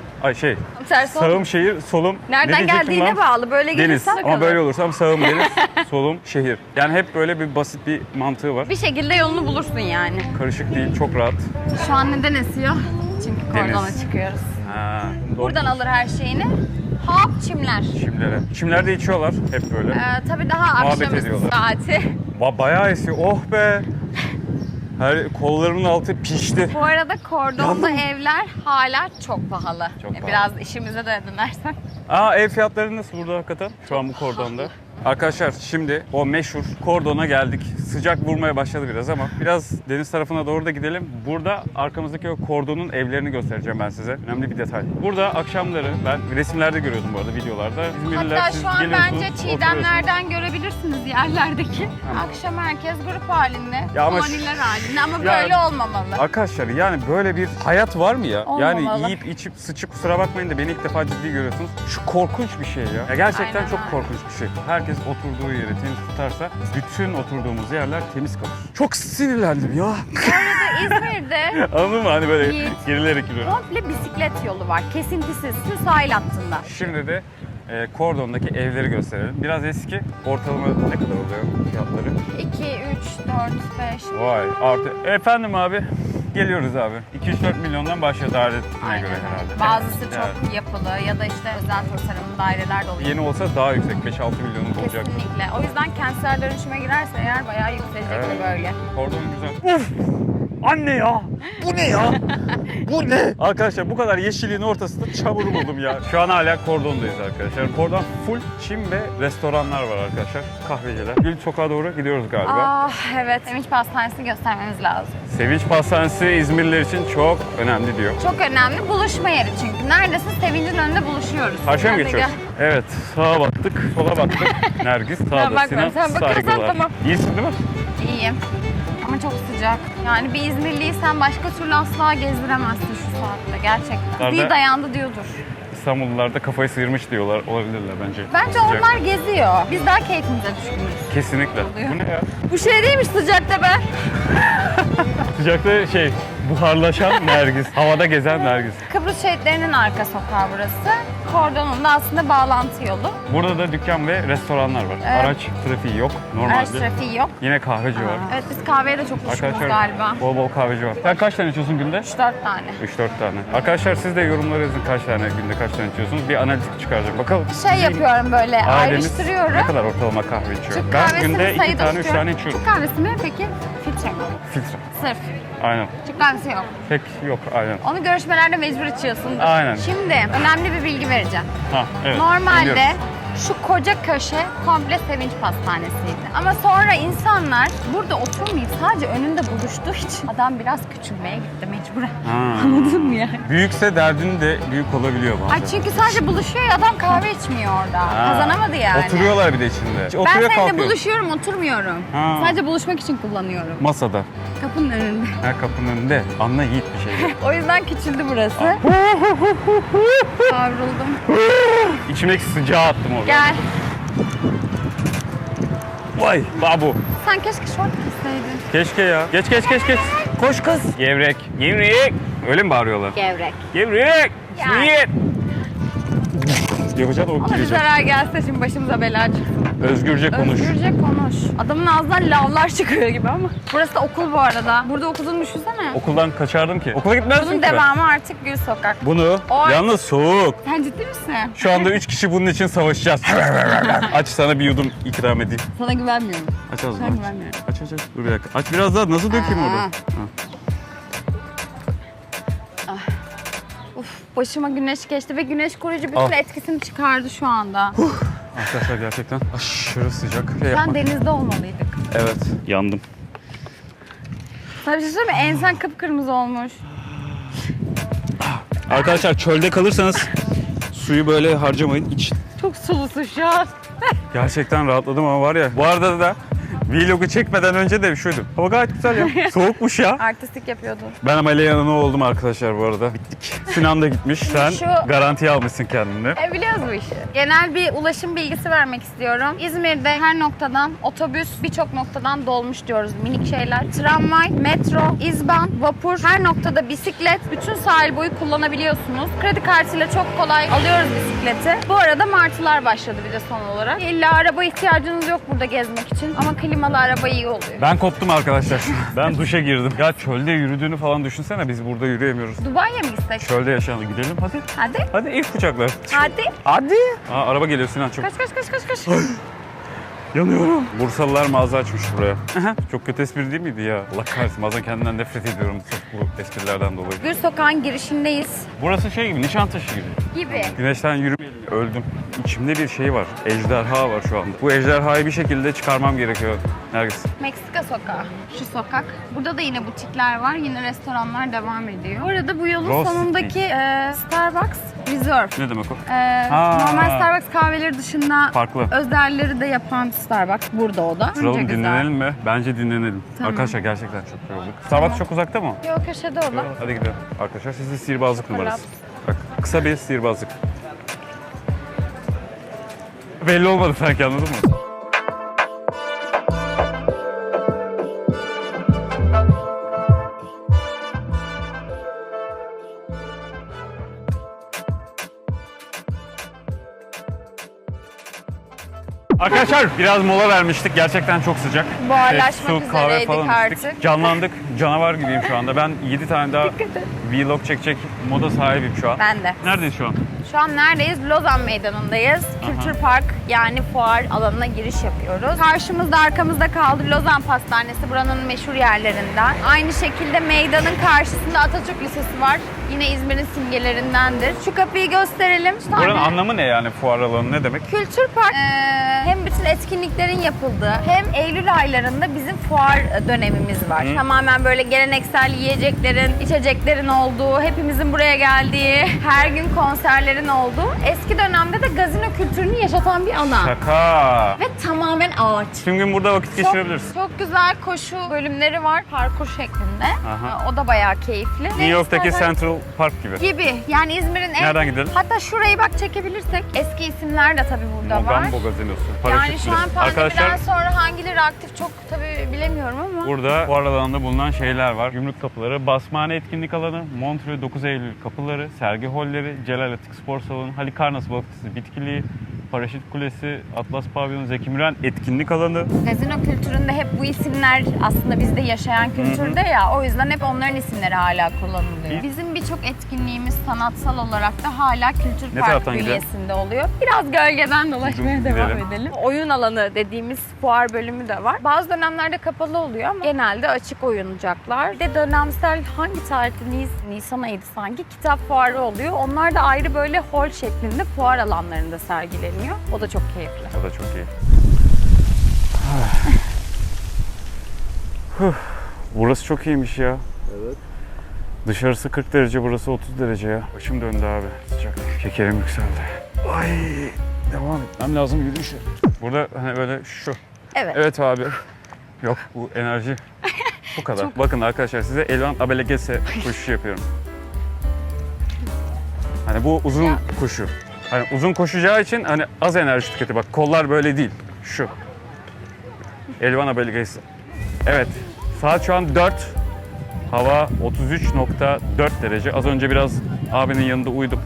[SPEAKER 5] Ters ol.
[SPEAKER 1] Sağım şehir, solum...
[SPEAKER 5] Nereden
[SPEAKER 1] ne diyecektim
[SPEAKER 5] geldiğine
[SPEAKER 1] lan?
[SPEAKER 5] bağlı. Böyle
[SPEAKER 1] Deniz.
[SPEAKER 5] gelirsen
[SPEAKER 1] Ama böyle olursam sağım deniz, solum şehir. Yani hep böyle bir basit bir mantığı var.
[SPEAKER 5] bir şekilde yolunu bulursun yani.
[SPEAKER 1] Karışık değil, çok rahat.
[SPEAKER 5] Şu an neden esiyor? Çünkü kordona
[SPEAKER 1] Deniz.
[SPEAKER 5] çıkıyoruz.
[SPEAKER 1] Ha,
[SPEAKER 5] Buradan alır her şeyini. Hop çimler.
[SPEAKER 1] Çimlere. Çimlerde içiyorlar hep böyle.
[SPEAKER 5] Tabii daha
[SPEAKER 1] Muhabbet
[SPEAKER 5] akşamüstü
[SPEAKER 1] ediyorlar.
[SPEAKER 5] saati.
[SPEAKER 1] Bayağı esiyor. Oh be. Her kollarımın altı pişti.
[SPEAKER 5] Bu arada kordonda evler hala çok pahalı.
[SPEAKER 1] Çok pahalı.
[SPEAKER 5] Biraz işimize de dönersen.
[SPEAKER 1] Aa, ev fiyatları nasıl burada hakikaten? Şu an bu kordonda. Arkadaşlar şimdi o meşhur kordona geldik. Sıcak vurmaya başladı biraz ama biraz deniz tarafına doğru da gidelim. Burada arkamızdaki o kordonun evlerini göstereceğim ben size. Önemli bir detay. Burada akşamları ben resimlerde görüyordum bu arada, videolarda. İzmirliler,
[SPEAKER 5] Hatta
[SPEAKER 1] siz
[SPEAKER 5] şu an
[SPEAKER 1] geliyorsunuz,
[SPEAKER 5] bence
[SPEAKER 1] oturuyorsunuz.
[SPEAKER 5] Çiğdemlerden görebilirsiniz yerlerdeki. Akşam herkes grup halinde,
[SPEAKER 1] Ya ama
[SPEAKER 5] koloniler halinde ama
[SPEAKER 1] Ya-
[SPEAKER 5] böyle olmamalı.
[SPEAKER 1] Arkadaşlar yani böyle bir hayat var mı ya?
[SPEAKER 5] Olmamalı.
[SPEAKER 1] Yani yiyip içip sıçıp, kusura bakmayın da beni ilk defa ciddi görüyorsunuz. Şu korkunç bir şey ya. Gerçekten
[SPEAKER 5] Aynen
[SPEAKER 1] çok
[SPEAKER 5] öyle.
[SPEAKER 1] korkunç bir şey. Herkes oturduğu yeri temiz tutarsa bütün oturduğumuz yerler temiz kalır. Çok sinirlendim ya.
[SPEAKER 5] İzmir'de
[SPEAKER 1] Anladın mı? Hani böyle
[SPEAKER 5] Yiğit.
[SPEAKER 1] gerilerek yürüyorum.
[SPEAKER 5] komple bisiklet yolu var. Kesintisiz, şu sahil hattında.
[SPEAKER 1] Şimdi de kordondaki evleri gösterelim. Biraz eski. Ortalama ne kadar oluyor fiyatları?
[SPEAKER 5] 2, 3, 4, 5.
[SPEAKER 1] Vay artı. Efendim abi. Geliyoruz abi. 2-3-4 milyondan başlıyor daire ettiğine
[SPEAKER 5] Aynen
[SPEAKER 1] göre
[SPEAKER 5] öyle.
[SPEAKER 1] herhalde.
[SPEAKER 5] Bazısı
[SPEAKER 1] Yani
[SPEAKER 5] çok yapılı ya da işte özel tasarımlı daireler de oluyor.
[SPEAKER 1] yeni olsa daha yüksek. 5-6 milyonun olacak.
[SPEAKER 5] Kesinlikle. O yüzden kentsel dönüşüme girerse eğer bayağı yükselecek
[SPEAKER 1] Evet.
[SPEAKER 5] bir bölge.
[SPEAKER 1] Kordon güzel. Uf! Anne ya! Bu ne ya? Bu ne? Arkadaşlar bu kadar yeşilliğin ortasında çamur buldum ya. Şu an hala kordondayız arkadaşlar. Kordon full çim ve restoranlar var arkadaşlar. Kahveciler. Gül Sokak'a doğru gidiyoruz galiba.
[SPEAKER 5] Ah evet. Sevinç Pastanesi göstermemiz lazım.
[SPEAKER 1] Sevinç Pastanesi İzmirliler için çok önemli diyor.
[SPEAKER 5] Çok önemli. Buluşma yeri çünkü. Neredesin? Sevincin önünde buluşuyoruz.
[SPEAKER 1] Karşıya mı
[SPEAKER 5] Hadi
[SPEAKER 1] geçiyoruz?
[SPEAKER 5] gel.
[SPEAKER 1] Evet. Sağa baktık, sola baktık. Nergis, sağda
[SPEAKER 5] bakma,
[SPEAKER 1] Sinan,
[SPEAKER 5] sen bakarsan
[SPEAKER 1] saygılar.
[SPEAKER 5] tamam.
[SPEAKER 1] İyisin değil mi?
[SPEAKER 5] İyiyim. Ama çok sıcak. Yani bir İzmirliyi sen başka türlü asla gezdiremezsin şu saatte gerçekten.
[SPEAKER 1] Nerede?
[SPEAKER 5] Bir dayandı diyordur.
[SPEAKER 1] İstanbullular da kafayı sıyırmış diyorlar. Olabilirler bence.
[SPEAKER 5] Bence
[SPEAKER 1] Sıcak.
[SPEAKER 5] onlar geziyor. Biz daha keyfimize düşkünüz.
[SPEAKER 1] Kesinlikle.
[SPEAKER 5] Oluyor.
[SPEAKER 1] Bu ne ya?
[SPEAKER 5] Bu şey değilmiş sıcakta be.
[SPEAKER 1] Sıcakta buharlaşan Nergis. Havada gezen Nergis.
[SPEAKER 5] Kıbrıs şehitlerinin arka sokağı burası. Kordonun da aslında bağlantı yolu.
[SPEAKER 1] Burada da dükkan ve restoranlar var.
[SPEAKER 5] Evet.
[SPEAKER 1] Araç trafiği yok normalde.
[SPEAKER 5] Araç trafiği yok.
[SPEAKER 1] Yine kahveci var.
[SPEAKER 5] Evet biz kahveye de çok düşkünüz
[SPEAKER 1] Arkadaşlar
[SPEAKER 5] galiba.
[SPEAKER 1] bol bol kahveci var. Sen kaç tane içiyorsun günde?
[SPEAKER 5] 3-4 tane.
[SPEAKER 1] 3-4 tane. Arkadaşlar siz de yorumlara yazın kaç tane günde kaç tane içiyorsunuz. Bir analitik çıkaracak. Bakalım.
[SPEAKER 5] Şey yapıyorum böyle
[SPEAKER 1] Aileniz
[SPEAKER 5] ayrıştırıyorum.
[SPEAKER 1] ne kadar ortalama kahve içiyor?
[SPEAKER 5] Türk
[SPEAKER 1] Ben
[SPEAKER 5] kahvesini
[SPEAKER 1] günde 2
[SPEAKER 5] sayıda
[SPEAKER 1] tane 3
[SPEAKER 5] tutuyorum.
[SPEAKER 1] tane içiyorum.
[SPEAKER 5] Türk kahvesi mi peki? Filtre mi?
[SPEAKER 1] Filtre.
[SPEAKER 5] Sırf.
[SPEAKER 1] Aynen.
[SPEAKER 5] Türk kahvesi yok.
[SPEAKER 1] Pek yok aynen.
[SPEAKER 5] Onu görüşmelerde mecbur içiyorsundur.
[SPEAKER 1] Aynen.
[SPEAKER 5] Şimdi önemli bir bilgi vereceğim.
[SPEAKER 1] Ha, evet.
[SPEAKER 5] Normalde
[SPEAKER 1] Biliyoruz.
[SPEAKER 5] şu koca köşe komple Sevinç Pastanesi'ydi. Ama sonra insanlar burada oturmayıp sadece önünde buluştuğu için adam biraz küçülmeye gitti mecburen.
[SPEAKER 1] Ha.
[SPEAKER 5] Anladın mı yani?
[SPEAKER 1] Büyükse derdin de büyük olabiliyor bazen.
[SPEAKER 5] Ay çünkü sadece buluşuyor ya adam kahve içmiyor orada.
[SPEAKER 1] Ha.
[SPEAKER 5] Kazanamadı yani.
[SPEAKER 1] Oturuyorlar bir de içinde.
[SPEAKER 5] Ben
[SPEAKER 1] Oturuyor
[SPEAKER 5] seninle
[SPEAKER 1] kalkıyor.
[SPEAKER 5] buluşuyorum, oturmuyorum.
[SPEAKER 1] Ha.
[SPEAKER 5] Sadece buluşmak için kullanıyorum.
[SPEAKER 1] Masada.
[SPEAKER 5] Kapının önünde.
[SPEAKER 1] Ha, kapının önünde. Anla yiğit bir şey.
[SPEAKER 5] O yüzden küçüldü burası. Kavruldum.
[SPEAKER 1] İçimdeki sıcağı attım orada.
[SPEAKER 5] Gel.
[SPEAKER 1] Vay babu.
[SPEAKER 5] Sen keşke şort giyseydin.
[SPEAKER 1] Keşke ya. Geç geç geç geç. Koş kız. Gevrek. Gevrek. Öyle mi bağırıyorlar?
[SPEAKER 5] Gevrek.
[SPEAKER 1] Gevrek.
[SPEAKER 5] Yani.
[SPEAKER 1] Yiğit. Yapacaksın o
[SPEAKER 5] Ona bir
[SPEAKER 1] girecek.
[SPEAKER 5] zarar gelse şimdi başımıza bela çıksın.
[SPEAKER 1] Özgürce konuş.
[SPEAKER 5] Özgürce konuş. Adamın ağzından lavlar çıkıyor gibi ama. Burası da okul bu arada. Burada okuduğunu düşünsene.
[SPEAKER 1] Okuldan kaçardım ki. Okula gitmezdim
[SPEAKER 5] Bunun
[SPEAKER 1] ki ben.
[SPEAKER 5] devamı artık Gül Sokak.
[SPEAKER 1] Bunu
[SPEAKER 5] O-
[SPEAKER 1] yalnız soğuk.
[SPEAKER 5] Sen ciddi misin?
[SPEAKER 1] Şu anda 3 kişi bunun için savaşacağız. Aç sana bir yudum ikram edeyim.
[SPEAKER 5] Sana güvenmiyorum.
[SPEAKER 1] Aç ağzını
[SPEAKER 5] Ben
[SPEAKER 1] aç.
[SPEAKER 5] güvenmiyorum.
[SPEAKER 1] Aç aç aç. Dur bir dakika. Aç biraz daha. Nasıl dökeyim
[SPEAKER 5] Aa.
[SPEAKER 1] orada? Ha.
[SPEAKER 5] Uf başıma güneş geçti ve güneş koruyucu bütün
[SPEAKER 1] Al.
[SPEAKER 5] etkisini çıkardı şu anda.
[SPEAKER 1] Arkadaşlar gerçekten aşırı sıcak. Şey
[SPEAKER 5] Sen
[SPEAKER 1] yapmak.
[SPEAKER 5] denizde olmalıydık.
[SPEAKER 1] Evet. Yandım.
[SPEAKER 5] Sana bir şey söyleyeyim mi? Ensen kıpkırmızı olmuş.
[SPEAKER 1] Arkadaşlar çölde kalırsanız suyu böyle harcamayın. İçin.
[SPEAKER 5] Çok sulusun şu an.
[SPEAKER 1] Gerçekten rahatladım ama var ya. Bu arada da vlogu çekmeden önce de şuydum. Hava gayet güzel ya. Soğukmuş ya.
[SPEAKER 5] Artistik yapıyordun.
[SPEAKER 1] Ben ameliyatına oldum arkadaşlar bu arada. Bittik. Sinan da gitmiş. Sen
[SPEAKER 5] Şu-
[SPEAKER 1] garantiye almışsın kendini.
[SPEAKER 5] Biliyoruz bu işi. Genel bir ulaşım bilgisi vermek istiyorum. İzmir'de her noktadan otobüs, birçok noktadan dolmuş diyoruz minik şeyler. Tramvay, metro, izban, vapur, her noktada bisiklet. Bütün sahil boyu kullanabiliyorsunuz. Kredi kartıyla çok kolay alıyoruz bisikleti. Bu arada martılar başladı bir de son olarak. İlla araba ihtiyacınız yok burada gezmek için. Ama klimalı araba iyi oluyor.
[SPEAKER 1] Ben koptum arkadaşlar. Ben duşa girdim. Ya çölde yürüdüğünü falan düşünsene. Biz burada yürüyemiyoruz.
[SPEAKER 5] Dubai'ye mi gitsek?
[SPEAKER 1] Çölde yaşayanı gidelim hadi.
[SPEAKER 5] Hadi.
[SPEAKER 1] Hadi ilk kucaklar.
[SPEAKER 5] Hadi.
[SPEAKER 1] Hadi. Aa, araba geliyor Sinan çok.
[SPEAKER 5] Kaç kaç kaç kaç kaç.
[SPEAKER 1] Yanıyorum. Bursalılar mağaza açmış buraya. Çok kötü espri değil miydi ya? Allah kahretsin, bazen kendimden nefret ediyorum sırf bu esprilerden dolayı.
[SPEAKER 5] Bir sokağın girişindeyiz
[SPEAKER 1] Burası şey gibi, Nişantaşı gibi.
[SPEAKER 5] gibi.
[SPEAKER 1] Güneşten yürümeyelim. Öldüm. İçimde bir şey var. Ejderha var şu anda. Bu ejderhayı bir şekilde çıkarmam gerekiyor. Nergis.
[SPEAKER 5] Meksika sokağı. Şu sokak. Burada da yine butikler var. Yine restoranlar devam ediyor. Bu arada bu yolun
[SPEAKER 1] Rose
[SPEAKER 5] sonundaki Starbucks Reserve.
[SPEAKER 1] Ne demek o?
[SPEAKER 5] Normal Starbucks kahveleri dışında
[SPEAKER 1] Farklı.
[SPEAKER 5] özelleri de yapan Starbucks. Burada o da.
[SPEAKER 1] Duralım,
[SPEAKER 5] Bence güzel.
[SPEAKER 1] dinlenelim mi? Bence dinlenelim.
[SPEAKER 5] Tamam.
[SPEAKER 1] Arkadaşlar gerçekten çok yorulduk. Starbucks çok uzakta mı?
[SPEAKER 5] Yok, köşede o da.
[SPEAKER 1] Hadi gidelim. Arkadaşlar size sihirbazlık
[SPEAKER 5] Kolaps.
[SPEAKER 1] numarası. Bak, kısa bir sihirbazlık. Belli olmadı sanki, anladın mı? Arkadaşlar biraz mola vermiştik. Gerçekten çok sıcak.
[SPEAKER 5] Buharlaşmak
[SPEAKER 1] Su, kahve
[SPEAKER 5] üzereydik
[SPEAKER 1] falan içtik.
[SPEAKER 5] artık.
[SPEAKER 1] Canlandık. Canavar gibiyim şu anda. Ben 7 tane daha vlog çekecek moda sahibim şu an.
[SPEAKER 5] Ben de.
[SPEAKER 1] Neredeyiz şu an?
[SPEAKER 5] Şu an neredeyiz? Lozan Meydanı'ndayız. Kültür Park yani fuar alanına giriş yapıyoruz. Karşımızda arkamızda kaldı Lozan Pastanesi, buranın meşhur yerlerinden. Aynı şekilde meydanın karşısında Atatürk Lisesi var. Yine İzmir'in simgelerindendir. Şu kapıyı gösterelim. Şu
[SPEAKER 1] Buranın
[SPEAKER 5] tane-
[SPEAKER 1] anlamı ne yani, fuar alanı ne demek?
[SPEAKER 5] Kültür Park hem bütün etkinliklerin yapıldığı hem Eylül aylarında bizim fuar dönemimiz var. Tamamen böyle geleneksel yiyeceklerin, içeceklerin olduğu, hepimizin buraya geldiği, her gün konserlerin olduğu, eski dönemde de gazino kültürünü yaşatan bir alan.
[SPEAKER 1] Şaka.
[SPEAKER 5] Ve tamamen ağaç.
[SPEAKER 1] Tüm gün burada vakit geçirebiliriz.
[SPEAKER 5] Çok güzel koşu bölümleri var parkur şeklinde.
[SPEAKER 1] Aha.
[SPEAKER 5] O da bayağı keyifli.
[SPEAKER 1] New York'taki Central Park gibi.
[SPEAKER 5] gibi. Yani İzmir'in en...
[SPEAKER 1] Nereden gidelim?
[SPEAKER 5] Hatta şurayı bak çekebilirsek. Eski isimler de tabii burada var.
[SPEAKER 1] Mogambo gazinosu.
[SPEAKER 5] Yani
[SPEAKER 1] Paraşütlü.
[SPEAKER 5] şu an pandemiden
[SPEAKER 1] Arkadaşlar
[SPEAKER 5] sonra hangileri aktif çok tabii bilemiyorum ama.
[SPEAKER 1] burada fuar alanında bulunan şeyler var. Gümrük kapıları, Basmane etkinlik alanı, Montreux 9 Eylül kapıları, sergi holleri, Celal Atik Spor Salonu, Halikarnas Balıkçısı Bitkiliği, Paraşüt Kulesi, Atlas Pavyonu, Zeki Müren etkinlik alanı.
[SPEAKER 5] Gazino kültüründe hep bu isimler aslında bizde yaşayan kültürde ya. O yüzden hep onların isimleri hala kullanılıyor. Bizim birçok etkinliğimiz sanatsal olarak da hala Kültür
[SPEAKER 1] Ne
[SPEAKER 5] Park
[SPEAKER 1] taraftan gidelim?
[SPEAKER 5] bünyesinde oluyor. Biraz gölgeden dolaşmaya
[SPEAKER 1] Gidelim.
[SPEAKER 5] devam edelim. Oyun alanı dediğimiz fuar bölümü de var. Bazı dönemlerde kapalı oluyor ama genelde açık oyuncaklar. Bir de dönemsel hangi tarihte Nisan ayıydı sanki kitap fuarı oluyor. Onlar da ayrı böyle hol şeklinde fuar alanlarında sergileniyor. O da çok keyifli.
[SPEAKER 1] O da çok iyi. Burası çok iyiymiş ya. Evet. Dışarısı 40 derece, burası 30 derece ya. Başım döndü abi. Sıcak. Şekerim yükseldi. Ay, devam etmem lazım yürüyüşe. Burada hani böyle şu.
[SPEAKER 5] Evet.
[SPEAKER 1] Evet abi. Yok, bu enerji bu kadar. Bakın arkadaşlar, size Elvan Abelegese koşusu yapıyorum. Hani bu uzun
[SPEAKER 5] Ya.
[SPEAKER 1] koşu. Hani uzun koşacağı için hani az enerji tüketiyor. Bak kollar böyle değil. Şu. Elvan Abelegese. Evet. Saat şu an 4. Hava 33.4 derece. Az önce biraz abinin yanında uyudum.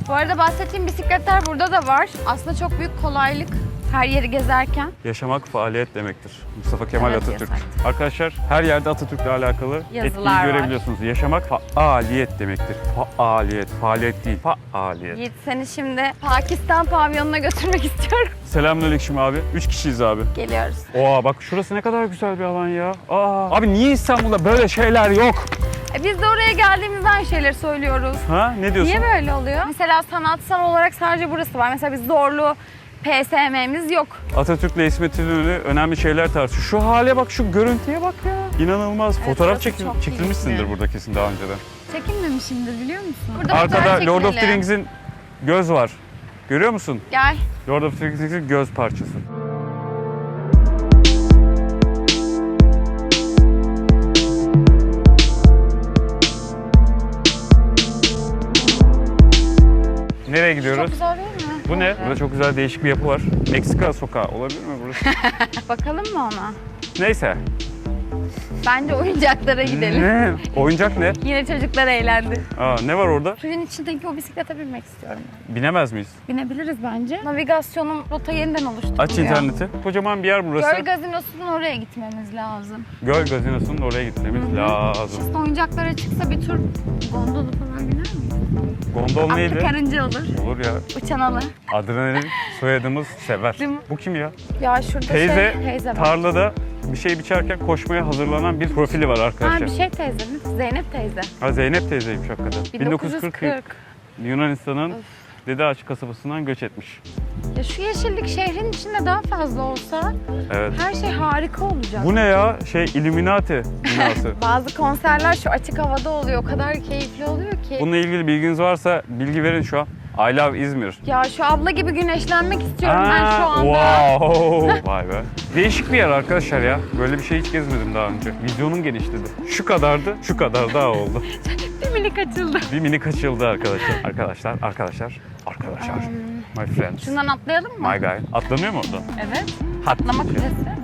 [SPEAKER 5] Bu arada bahsettiğim bisikletler burada da var. Aslında çok büyük kolaylık her yeri gezerken.
[SPEAKER 1] Yaşamak faaliyet demektir. Mustafa Kemal
[SPEAKER 5] Evet,
[SPEAKER 1] Atatürk.
[SPEAKER 5] yasak.
[SPEAKER 1] Arkadaşlar her yerde Atatürk'le alakalı
[SPEAKER 5] Yazılar
[SPEAKER 1] etkiyi
[SPEAKER 5] var.
[SPEAKER 1] görebiliyorsunuz. Yaşamak faaliyet demektir. Faaliyet. Faaliyet değil. Faaliyet.
[SPEAKER 5] Yiğit seni şimdi Pakistan pavyonuna götürmek istiyorum.
[SPEAKER 1] Selamünaleyküm abi. 3 kişiyiz abi.
[SPEAKER 5] Geliyoruz.
[SPEAKER 1] Oha bak şurası ne kadar güzel bir alan ya. Abi niye İstanbul'da böyle şeyler yok?
[SPEAKER 5] Biz de oraya geldiğimizde aynı şeyleri söylüyoruz.
[SPEAKER 1] Ha ne diyorsun?
[SPEAKER 5] Niye böyle oluyor? Mesela sanatsal olarak sadece burası var. Mesela biz Zorlu PSM'miz yok.
[SPEAKER 1] Atatürk'le İsmet İnönü önemli şeyler tartışıyor. Şu hale bak, şu görüntüye bak ya. İnanılmaz.
[SPEAKER 5] Evet,
[SPEAKER 1] Fotoğraf
[SPEAKER 5] burası çok
[SPEAKER 1] çekilmişsindir
[SPEAKER 5] keyifli.
[SPEAKER 1] burada kesin daha önceden.
[SPEAKER 5] Çekinmemişimdir biliyor musun? Burada
[SPEAKER 1] Arkada
[SPEAKER 5] fotoğraf
[SPEAKER 1] Lord of the
[SPEAKER 5] çekinelim.
[SPEAKER 1] Rings'in göz var. Görüyor musun?
[SPEAKER 5] Gel.
[SPEAKER 1] Lord of the Rings'in göz parçası. Nereye
[SPEAKER 5] Çok
[SPEAKER 1] gidiyoruz?
[SPEAKER 5] güzel değil mi?
[SPEAKER 1] Bu ne? Burada çok güzel değişik bir yapı var. Meksika sokağı olabilir mi burası?
[SPEAKER 5] Bakalım mı ona?
[SPEAKER 1] Neyse.
[SPEAKER 5] Bence oyuncaklara gidelim.
[SPEAKER 1] Ne? Oyuncak ne?
[SPEAKER 5] Yine çocuklar eğlendi.
[SPEAKER 1] Ne var orada?
[SPEAKER 5] Suyun içindeki o bisiklete binmek istiyorum.
[SPEAKER 1] Binemez miyiz?
[SPEAKER 5] Binebiliriz bence. Navigasyonun rota yeniden oluşturuluyor.
[SPEAKER 1] Aç interneti. Kocaman bir yer burası.
[SPEAKER 5] Göl gazinosunun oraya gitmemiz lazım.
[SPEAKER 1] Göl gazinosunun oraya gitmemiz lazım.
[SPEAKER 5] Oyuncaklara çıksa bir tur gondolu falan biner miyiz?
[SPEAKER 1] Gondol
[SPEAKER 5] Atlı
[SPEAKER 1] neydi?
[SPEAKER 5] karınca olur.
[SPEAKER 1] Olur ya.
[SPEAKER 5] Uçan alır.
[SPEAKER 1] Adrenalin soyadımız sever.
[SPEAKER 5] Değil mi?
[SPEAKER 1] Bu kim ya?
[SPEAKER 5] Ya şurada
[SPEAKER 1] Teyze
[SPEAKER 5] teyze var.
[SPEAKER 1] tarlada bir şey biçerken koşmaya hazırlanan bir profili var
[SPEAKER 5] Ha
[SPEAKER 1] arkadaşlar.
[SPEAKER 5] bir şey teyze mi? Zeynep teyze.
[SPEAKER 1] Ha Zeynep teyzeymiş hakikaten.
[SPEAKER 5] 1940.
[SPEAKER 1] Yunanistan'ın Dede Ağaç kasabasından göç etmiş.
[SPEAKER 5] Ya şu yeşillik şehrin içinde daha fazla olsa
[SPEAKER 1] Evet.
[SPEAKER 5] her şey harika olacak.
[SPEAKER 1] Bu ne ya? Illuminati binası.
[SPEAKER 5] Bazı konserler şu açık havada oluyor. O kadar keyifli oluyor ki.
[SPEAKER 1] Bununla ilgili bilginiz varsa bilgi verin şu an. I love İzmir.
[SPEAKER 5] Ya şu abla gibi güneşlenmek istiyorum ben şu anda.
[SPEAKER 1] Wow. Vay be. Değişik bir yer arkadaşlar ya. Böyle bir şey hiç gezmedim daha önce. Vizyonum genişledi. Şu kadardı, şu kadar daha oldu.
[SPEAKER 5] Bir minik açıldı.
[SPEAKER 1] Bir minik açıldı arkadaşlar. Arkadaşlar. My friends.
[SPEAKER 5] Şundan atlayalım mı?
[SPEAKER 1] My guy. Atlanıyor mu oradan?
[SPEAKER 5] Evet.
[SPEAKER 1] Hat.
[SPEAKER 5] Atlama kulesi.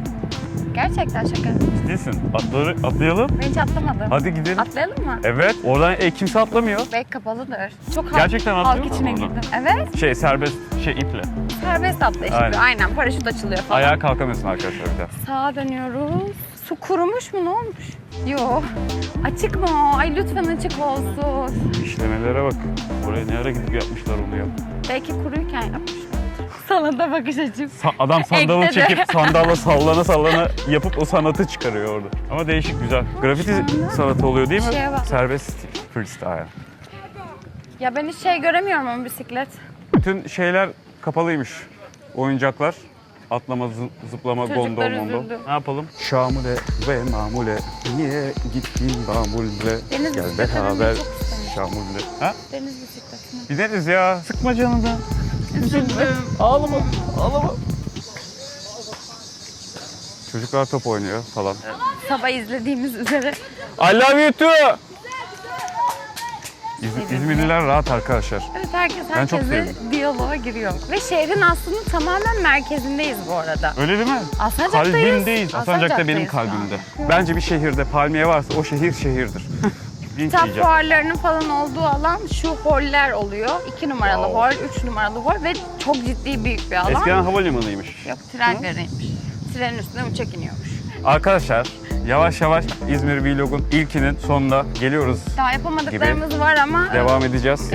[SPEAKER 5] Gerçekten şaka.
[SPEAKER 1] Ciddisin. Atlayalım.
[SPEAKER 5] Ben hiç atlamadım.
[SPEAKER 1] Hadi gidelim.
[SPEAKER 5] Atlayalım mı?
[SPEAKER 1] Evet. Oradan kimse atlamıyor.
[SPEAKER 5] Belki kapalıdır. Çok
[SPEAKER 1] Gerçekten
[SPEAKER 5] halk
[SPEAKER 1] atlıyor mu
[SPEAKER 5] içine
[SPEAKER 1] oradan?
[SPEAKER 5] girdim. Evet.
[SPEAKER 1] Serbest iple.
[SPEAKER 5] Serbest atlayış
[SPEAKER 1] Aynen.
[SPEAKER 5] gibi. Aynen. Paraşüt açılıyor falan.
[SPEAKER 1] Ayağa kalkamıyorsun arkadaşlar bir de.
[SPEAKER 5] Sağa dönüyoruz. Su kurumuş mu? Ne olmuş? Yo. Açık mı o? Ay lütfen açık olsun.
[SPEAKER 1] İşlemelere bak. Oraya ne ara gidip yapmışlar onu ya.
[SPEAKER 5] Belki kuruyken yapmışlar. Sana da bakış açım.
[SPEAKER 1] Adam sandalı
[SPEAKER 5] Ekledi.
[SPEAKER 1] çekip sandalla sallana yapıp o sanatı çıkarıyor orada. Ama değişik güzel. Grafiti sanatı oluyor değil mi?
[SPEAKER 5] Şeye bak.
[SPEAKER 1] Serbest freestyle.
[SPEAKER 5] Ya ben hiç şey göremiyorum ama bisiklet.
[SPEAKER 1] Bütün şeyler kapalıymış. Oyuncaklar. Atlama, zıplama,
[SPEAKER 5] Çocuklar
[SPEAKER 1] gondol, mondol.
[SPEAKER 5] üzüldü.
[SPEAKER 1] Ne yapalım? Şamule ve mamule. Niye gittin mamule?
[SPEAKER 5] Deniz
[SPEAKER 1] Gel
[SPEAKER 5] bisikletine
[SPEAKER 1] beraber
[SPEAKER 5] çok istemiştim.
[SPEAKER 1] şamule. Ha?
[SPEAKER 5] Deniz bisikletine.
[SPEAKER 1] Gideriz ya. Sıkma canını.
[SPEAKER 5] Üzüldüm.
[SPEAKER 1] Ağlama. Çocuklar top oynuyor falan.
[SPEAKER 5] Sabah izlediğimiz üzere.
[SPEAKER 1] I love you too. İzmirliler rahat arkadaşlar.
[SPEAKER 5] Evet herkes
[SPEAKER 1] Ben çok
[SPEAKER 5] herkese
[SPEAKER 1] sevdim.
[SPEAKER 5] diyaloğa giriyor. Ve şehrin aslında tamamen merkezindeyiz bu arada.
[SPEAKER 1] Öyle değil mi?
[SPEAKER 5] Alsancak'tayız.
[SPEAKER 1] Kalbimdeyiz. Alsancak da benim
[SPEAKER 5] Alsancak'tayız şu
[SPEAKER 1] kalbimde. Bence bir şehirde palmiye varsa o şehir şehirdir. Linç
[SPEAKER 5] Kitap
[SPEAKER 1] yiyeceğim.
[SPEAKER 5] fuarlarının falan olduğu alan şu holler oluyor. 2 numaralı
[SPEAKER 1] Wow.
[SPEAKER 5] hol, 3 numaralı hol ve çok ciddi büyük bir alan.
[SPEAKER 1] Eskiden havalimanıymış.
[SPEAKER 5] Yok tren garıymış. Trenin üstüne uçak iniyormuş.
[SPEAKER 1] Arkadaşlar yavaş yavaş İzmir Vlog'un ilkinin sonuna geliyoruz.
[SPEAKER 5] Daha yapamadıklarımız var ama
[SPEAKER 1] Devam edeceğiz.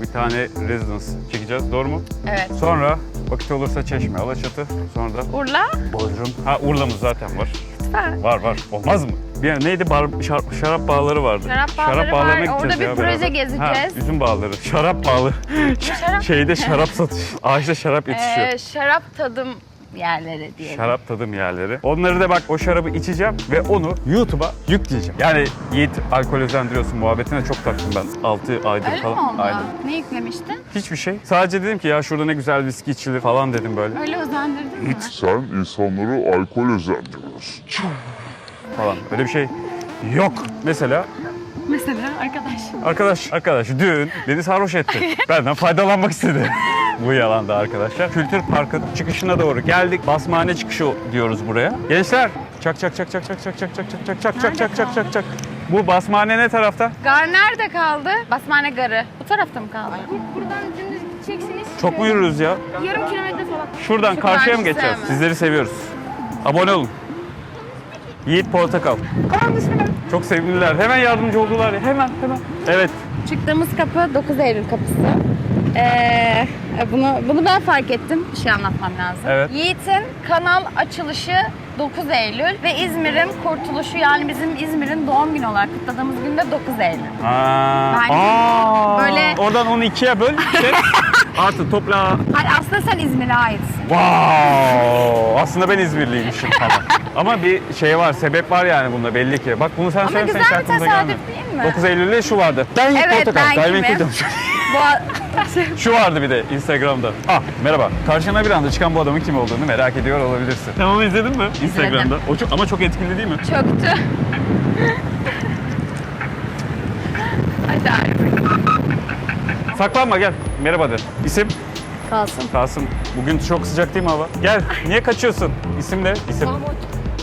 [SPEAKER 1] Bir tane residence çekeceğiz. Doğru mu?
[SPEAKER 5] evet.
[SPEAKER 1] Sonra vakit olursa Çeşme, Alaçatı. Sonra da
[SPEAKER 5] Urla,
[SPEAKER 1] Bodrum. Ha Urla'mız zaten var.
[SPEAKER 5] lütfen.
[SPEAKER 1] Var. Olmaz mı? Bir neydi? Şarap bağları vardı.
[SPEAKER 5] Şarap bağları
[SPEAKER 1] bağlarına
[SPEAKER 5] var.
[SPEAKER 1] gideceğiz
[SPEAKER 5] Orada bir
[SPEAKER 1] ya
[SPEAKER 5] proje
[SPEAKER 1] beraber.
[SPEAKER 5] gezeceğiz.
[SPEAKER 1] Ha, üzüm bağları. Şarap bağlı.
[SPEAKER 5] Şarap-
[SPEAKER 1] Şeyde şarap satış. Ağaçta şarap yetişiyor.
[SPEAKER 5] Şarap tadım yerleri diyelim.
[SPEAKER 1] Şarap tadım yerleri. Onları da bak o şarabı içeceğim ve onu YouTube'a yükleyeceğim. Yani Yiğit alkol özendiriyorsun muhabbetine çok taktım ben 6 aydır
[SPEAKER 5] Öyle
[SPEAKER 1] falan.
[SPEAKER 5] mi oldu?
[SPEAKER 1] Aynen.
[SPEAKER 5] Ne yüklemiştin?
[SPEAKER 1] Hiçbir şey. Sadece dedim ki ya şurada ne güzel viski içilir falan dedim böyle.
[SPEAKER 5] Öyle özendirdin mi?
[SPEAKER 9] Sen insanları alkol özendiriyorsun.
[SPEAKER 1] Falan. Öyle bir şey yok. Mesela
[SPEAKER 5] Mesela arkadaş.
[SPEAKER 1] dün beni sarhoş etti. Benden faydalanmak istedi. Bu yalanda arkadaşlar. Kültür Park'ın çıkışına doğru geldik. Basmane çıkışı diyoruz buraya. Gençler çak. Bu basmane ne tarafta?
[SPEAKER 5] Gar nerede kaldı? Basmane garı. Bu tarafta mı kaldı?
[SPEAKER 10] Buradan dümdüz gideceksiniz.
[SPEAKER 1] Çok mu yürürüz ya?
[SPEAKER 10] Yarım kilometre falan.
[SPEAKER 1] Şuradan
[SPEAKER 5] Şu
[SPEAKER 1] karşıya mı
[SPEAKER 5] karşısı
[SPEAKER 1] geçeceğiz?
[SPEAKER 5] mı?
[SPEAKER 1] Sizleri seviyoruz. Abone olun. Yiğit Portakal. Çok sevgililer. Hemen yardımcı oldular ya. Hemen. Evet.
[SPEAKER 5] Çıktığımız kapı 9 Eylül kapısı. Bunu ben fark ettim. Bir şey anlatmam lazım.
[SPEAKER 1] Evet.
[SPEAKER 5] Yiğit'in kanal açılışı 9 Eylül ve İzmir'in kurtuluşu yani bizim İzmir'in doğum günü olarak kutladığımız gün de 9 Eylül. Ben böyle-
[SPEAKER 1] Oradan onu ikiye böl. Artı topla.
[SPEAKER 5] Hayır aslında sen İzmir'e aitsin.
[SPEAKER 1] Wow! Aslında ben İzmirliymişim falan. Ama bir şey var, sebep var yani bunda belli ki. Bak bunu sen
[SPEAKER 5] Ama
[SPEAKER 1] söylemesen
[SPEAKER 5] güzel
[SPEAKER 1] hiç
[SPEAKER 5] bir
[SPEAKER 1] aklımıza
[SPEAKER 5] tesadüf
[SPEAKER 1] gelmedi.
[SPEAKER 5] değil mi?
[SPEAKER 1] 9 Eylül'de şu vardı. Ben Yiğit
[SPEAKER 5] Evet,
[SPEAKER 1] Portakal.
[SPEAKER 5] ben
[SPEAKER 1] Gayrimenkul
[SPEAKER 5] kimim?
[SPEAKER 1] demiş.
[SPEAKER 5] Bu
[SPEAKER 1] Şu vardı bir de Instagram'da. Merhaba. Karşına bir anda çıkan bu adamın kim olduğunu merak ediyor olabilirsin. Tamam izledin mi? Instagram'da. O çok, ama çok etkili değil mi?
[SPEAKER 5] çöktü. Hadi artık.
[SPEAKER 1] Saklanma gel. Merhaba de. İsim?
[SPEAKER 5] Kalsın.
[SPEAKER 1] Kasım. Bugün çok sıcak değil mi hava? Gel. Niye kaçıyorsun? İsim ne? İsim.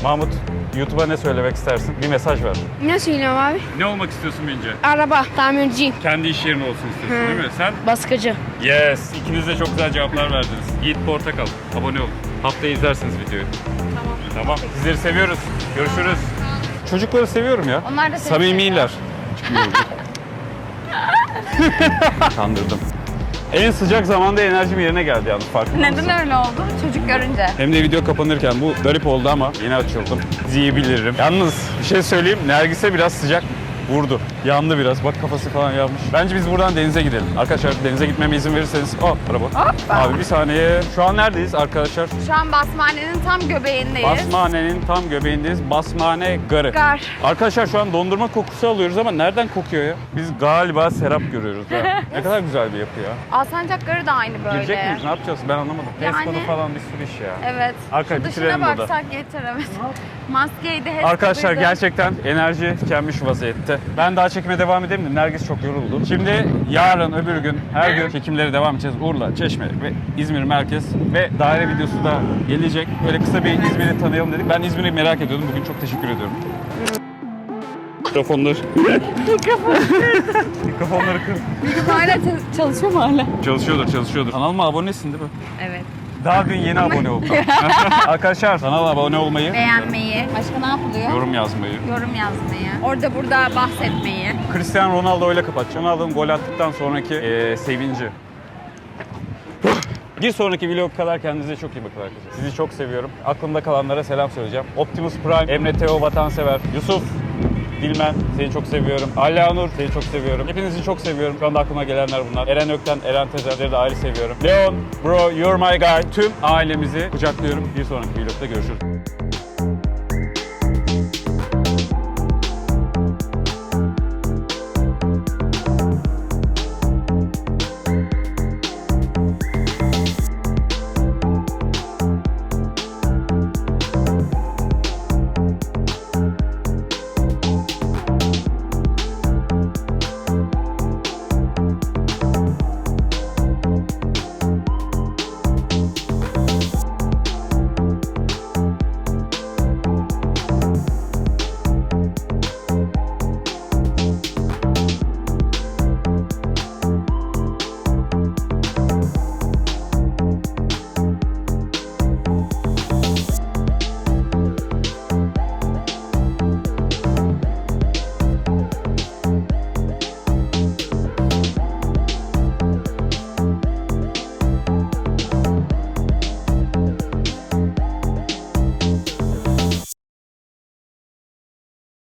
[SPEAKER 1] Mahmut. YouTube'a ne söylemek istersin? Bir mesaj ver.
[SPEAKER 10] Ne söylüyorum abi?
[SPEAKER 1] Ne olmak istiyorsun bence?
[SPEAKER 10] Araba, tamirci,
[SPEAKER 1] Kendi iş yerin olsun istiyorsun değil mi? Sen?
[SPEAKER 10] baskıcı.
[SPEAKER 1] Yes. İkiniz de çok güzel cevaplar verdiniz. Yiğit Portakal. Abone olun. Haftaya izlersiniz videoyu. Tamam. Sizleri seviyoruz. Görüşürüz. Çocukları seviyorum ya.
[SPEAKER 5] Onlar da seni
[SPEAKER 1] Samimiler. Kandırdım. En sıcak zamanda enerjim yerine geldi yalnız, farkında mısın?
[SPEAKER 5] Neden öyle oldu? Çocuk görünce.
[SPEAKER 1] Hem de video kapanırken bu garip oldu ama yeni açıldım diyebilirim. Yalnız bir şey söyleyeyim, Nergis'e biraz sıcak vurdu. Yandı biraz. Bak kafası falan yanmış. Bence biz buradan denize gidelim. Arkadaşlar denize gitmeme izin verirseniz. Araba.
[SPEAKER 5] Hoppa.
[SPEAKER 1] Abi bir saniye. Şu an neredeyiz arkadaşlar?
[SPEAKER 5] Şu an Basmane'nin tam göbeğindeyiz.
[SPEAKER 1] Basmane'nin tam göbeğindeyiz. Basmane Garı.
[SPEAKER 5] Gar.
[SPEAKER 1] Arkadaşlar şu an dondurma kokusu alıyoruz ama nereden kokuyor ya? Biz galiba serap görüyoruz ha. Ne kadar güzel bir yapı ya.
[SPEAKER 5] Alsancak Garı da aynı böyle.
[SPEAKER 1] Girecek miyiz? Ne yapacağız? Ben anlamadım.
[SPEAKER 5] Yani-
[SPEAKER 1] Pesco'da falan bir sürü iş ya.
[SPEAKER 5] Evet.
[SPEAKER 1] Arkadaşlar
[SPEAKER 5] Şu
[SPEAKER 1] bitirelim
[SPEAKER 5] dışına
[SPEAKER 1] burada.
[SPEAKER 5] baksak yeter evet. Maskeyi de hep
[SPEAKER 1] Arkadaşlar
[SPEAKER 5] kapıydı.
[SPEAKER 1] gerçekten enerji tükenmiş vaziyette. Ben daha çekime devam edeyim de Nergis çok yoruldu. Şimdi yarın öbür gün her gün çekimlere devam edeceğiz. Urla, Çeşme ve İzmir merkez ve daire videosu da gelecek. Böyle kısa bir İzmir'i tanıyalım dedik. Ben İzmir'i merak ediyordum. Bugün çok teşekkür ediyorum. Mikrofonları. Mikrofonları kır.
[SPEAKER 5] Hala çalışıyor mu hala?
[SPEAKER 1] Çalışıyordur. Kanalıma abonesin değil mi?
[SPEAKER 5] Evet.
[SPEAKER 1] Daha dün yeni abone oldum. Arkadaşlar kanala abone olmayı,
[SPEAKER 5] Beğenmeyi. Başka ne yapılıyor?
[SPEAKER 1] yorum yazmayı.
[SPEAKER 5] Yorum yazmayı. Orada burada bahsetmeyi.
[SPEAKER 1] Cristiano Ronaldo ile kapatacağım. Ronaldo'nun gol attıktan sonraki sevinci. Bir sonraki vlog kadar kendinize çok iyi bakın arkadaşlar. Sizi çok seviyorum. Aklımda kalanlara selam söyleyeceğim. Optimus Prime, Emre Teo Vatansever, Yusuf Dilmen seni çok seviyorum. Ala Nur seni çok seviyorum. Hepinizi çok seviyorum. Şu anda aklıma gelenler bunlar. Eren Ökten, Eren Tezerleri de ayrı seviyorum. Leon, bro, you're my guy. Tüm ailemizi kucaklıyorum. Bir sonraki vlogda görüşürüz.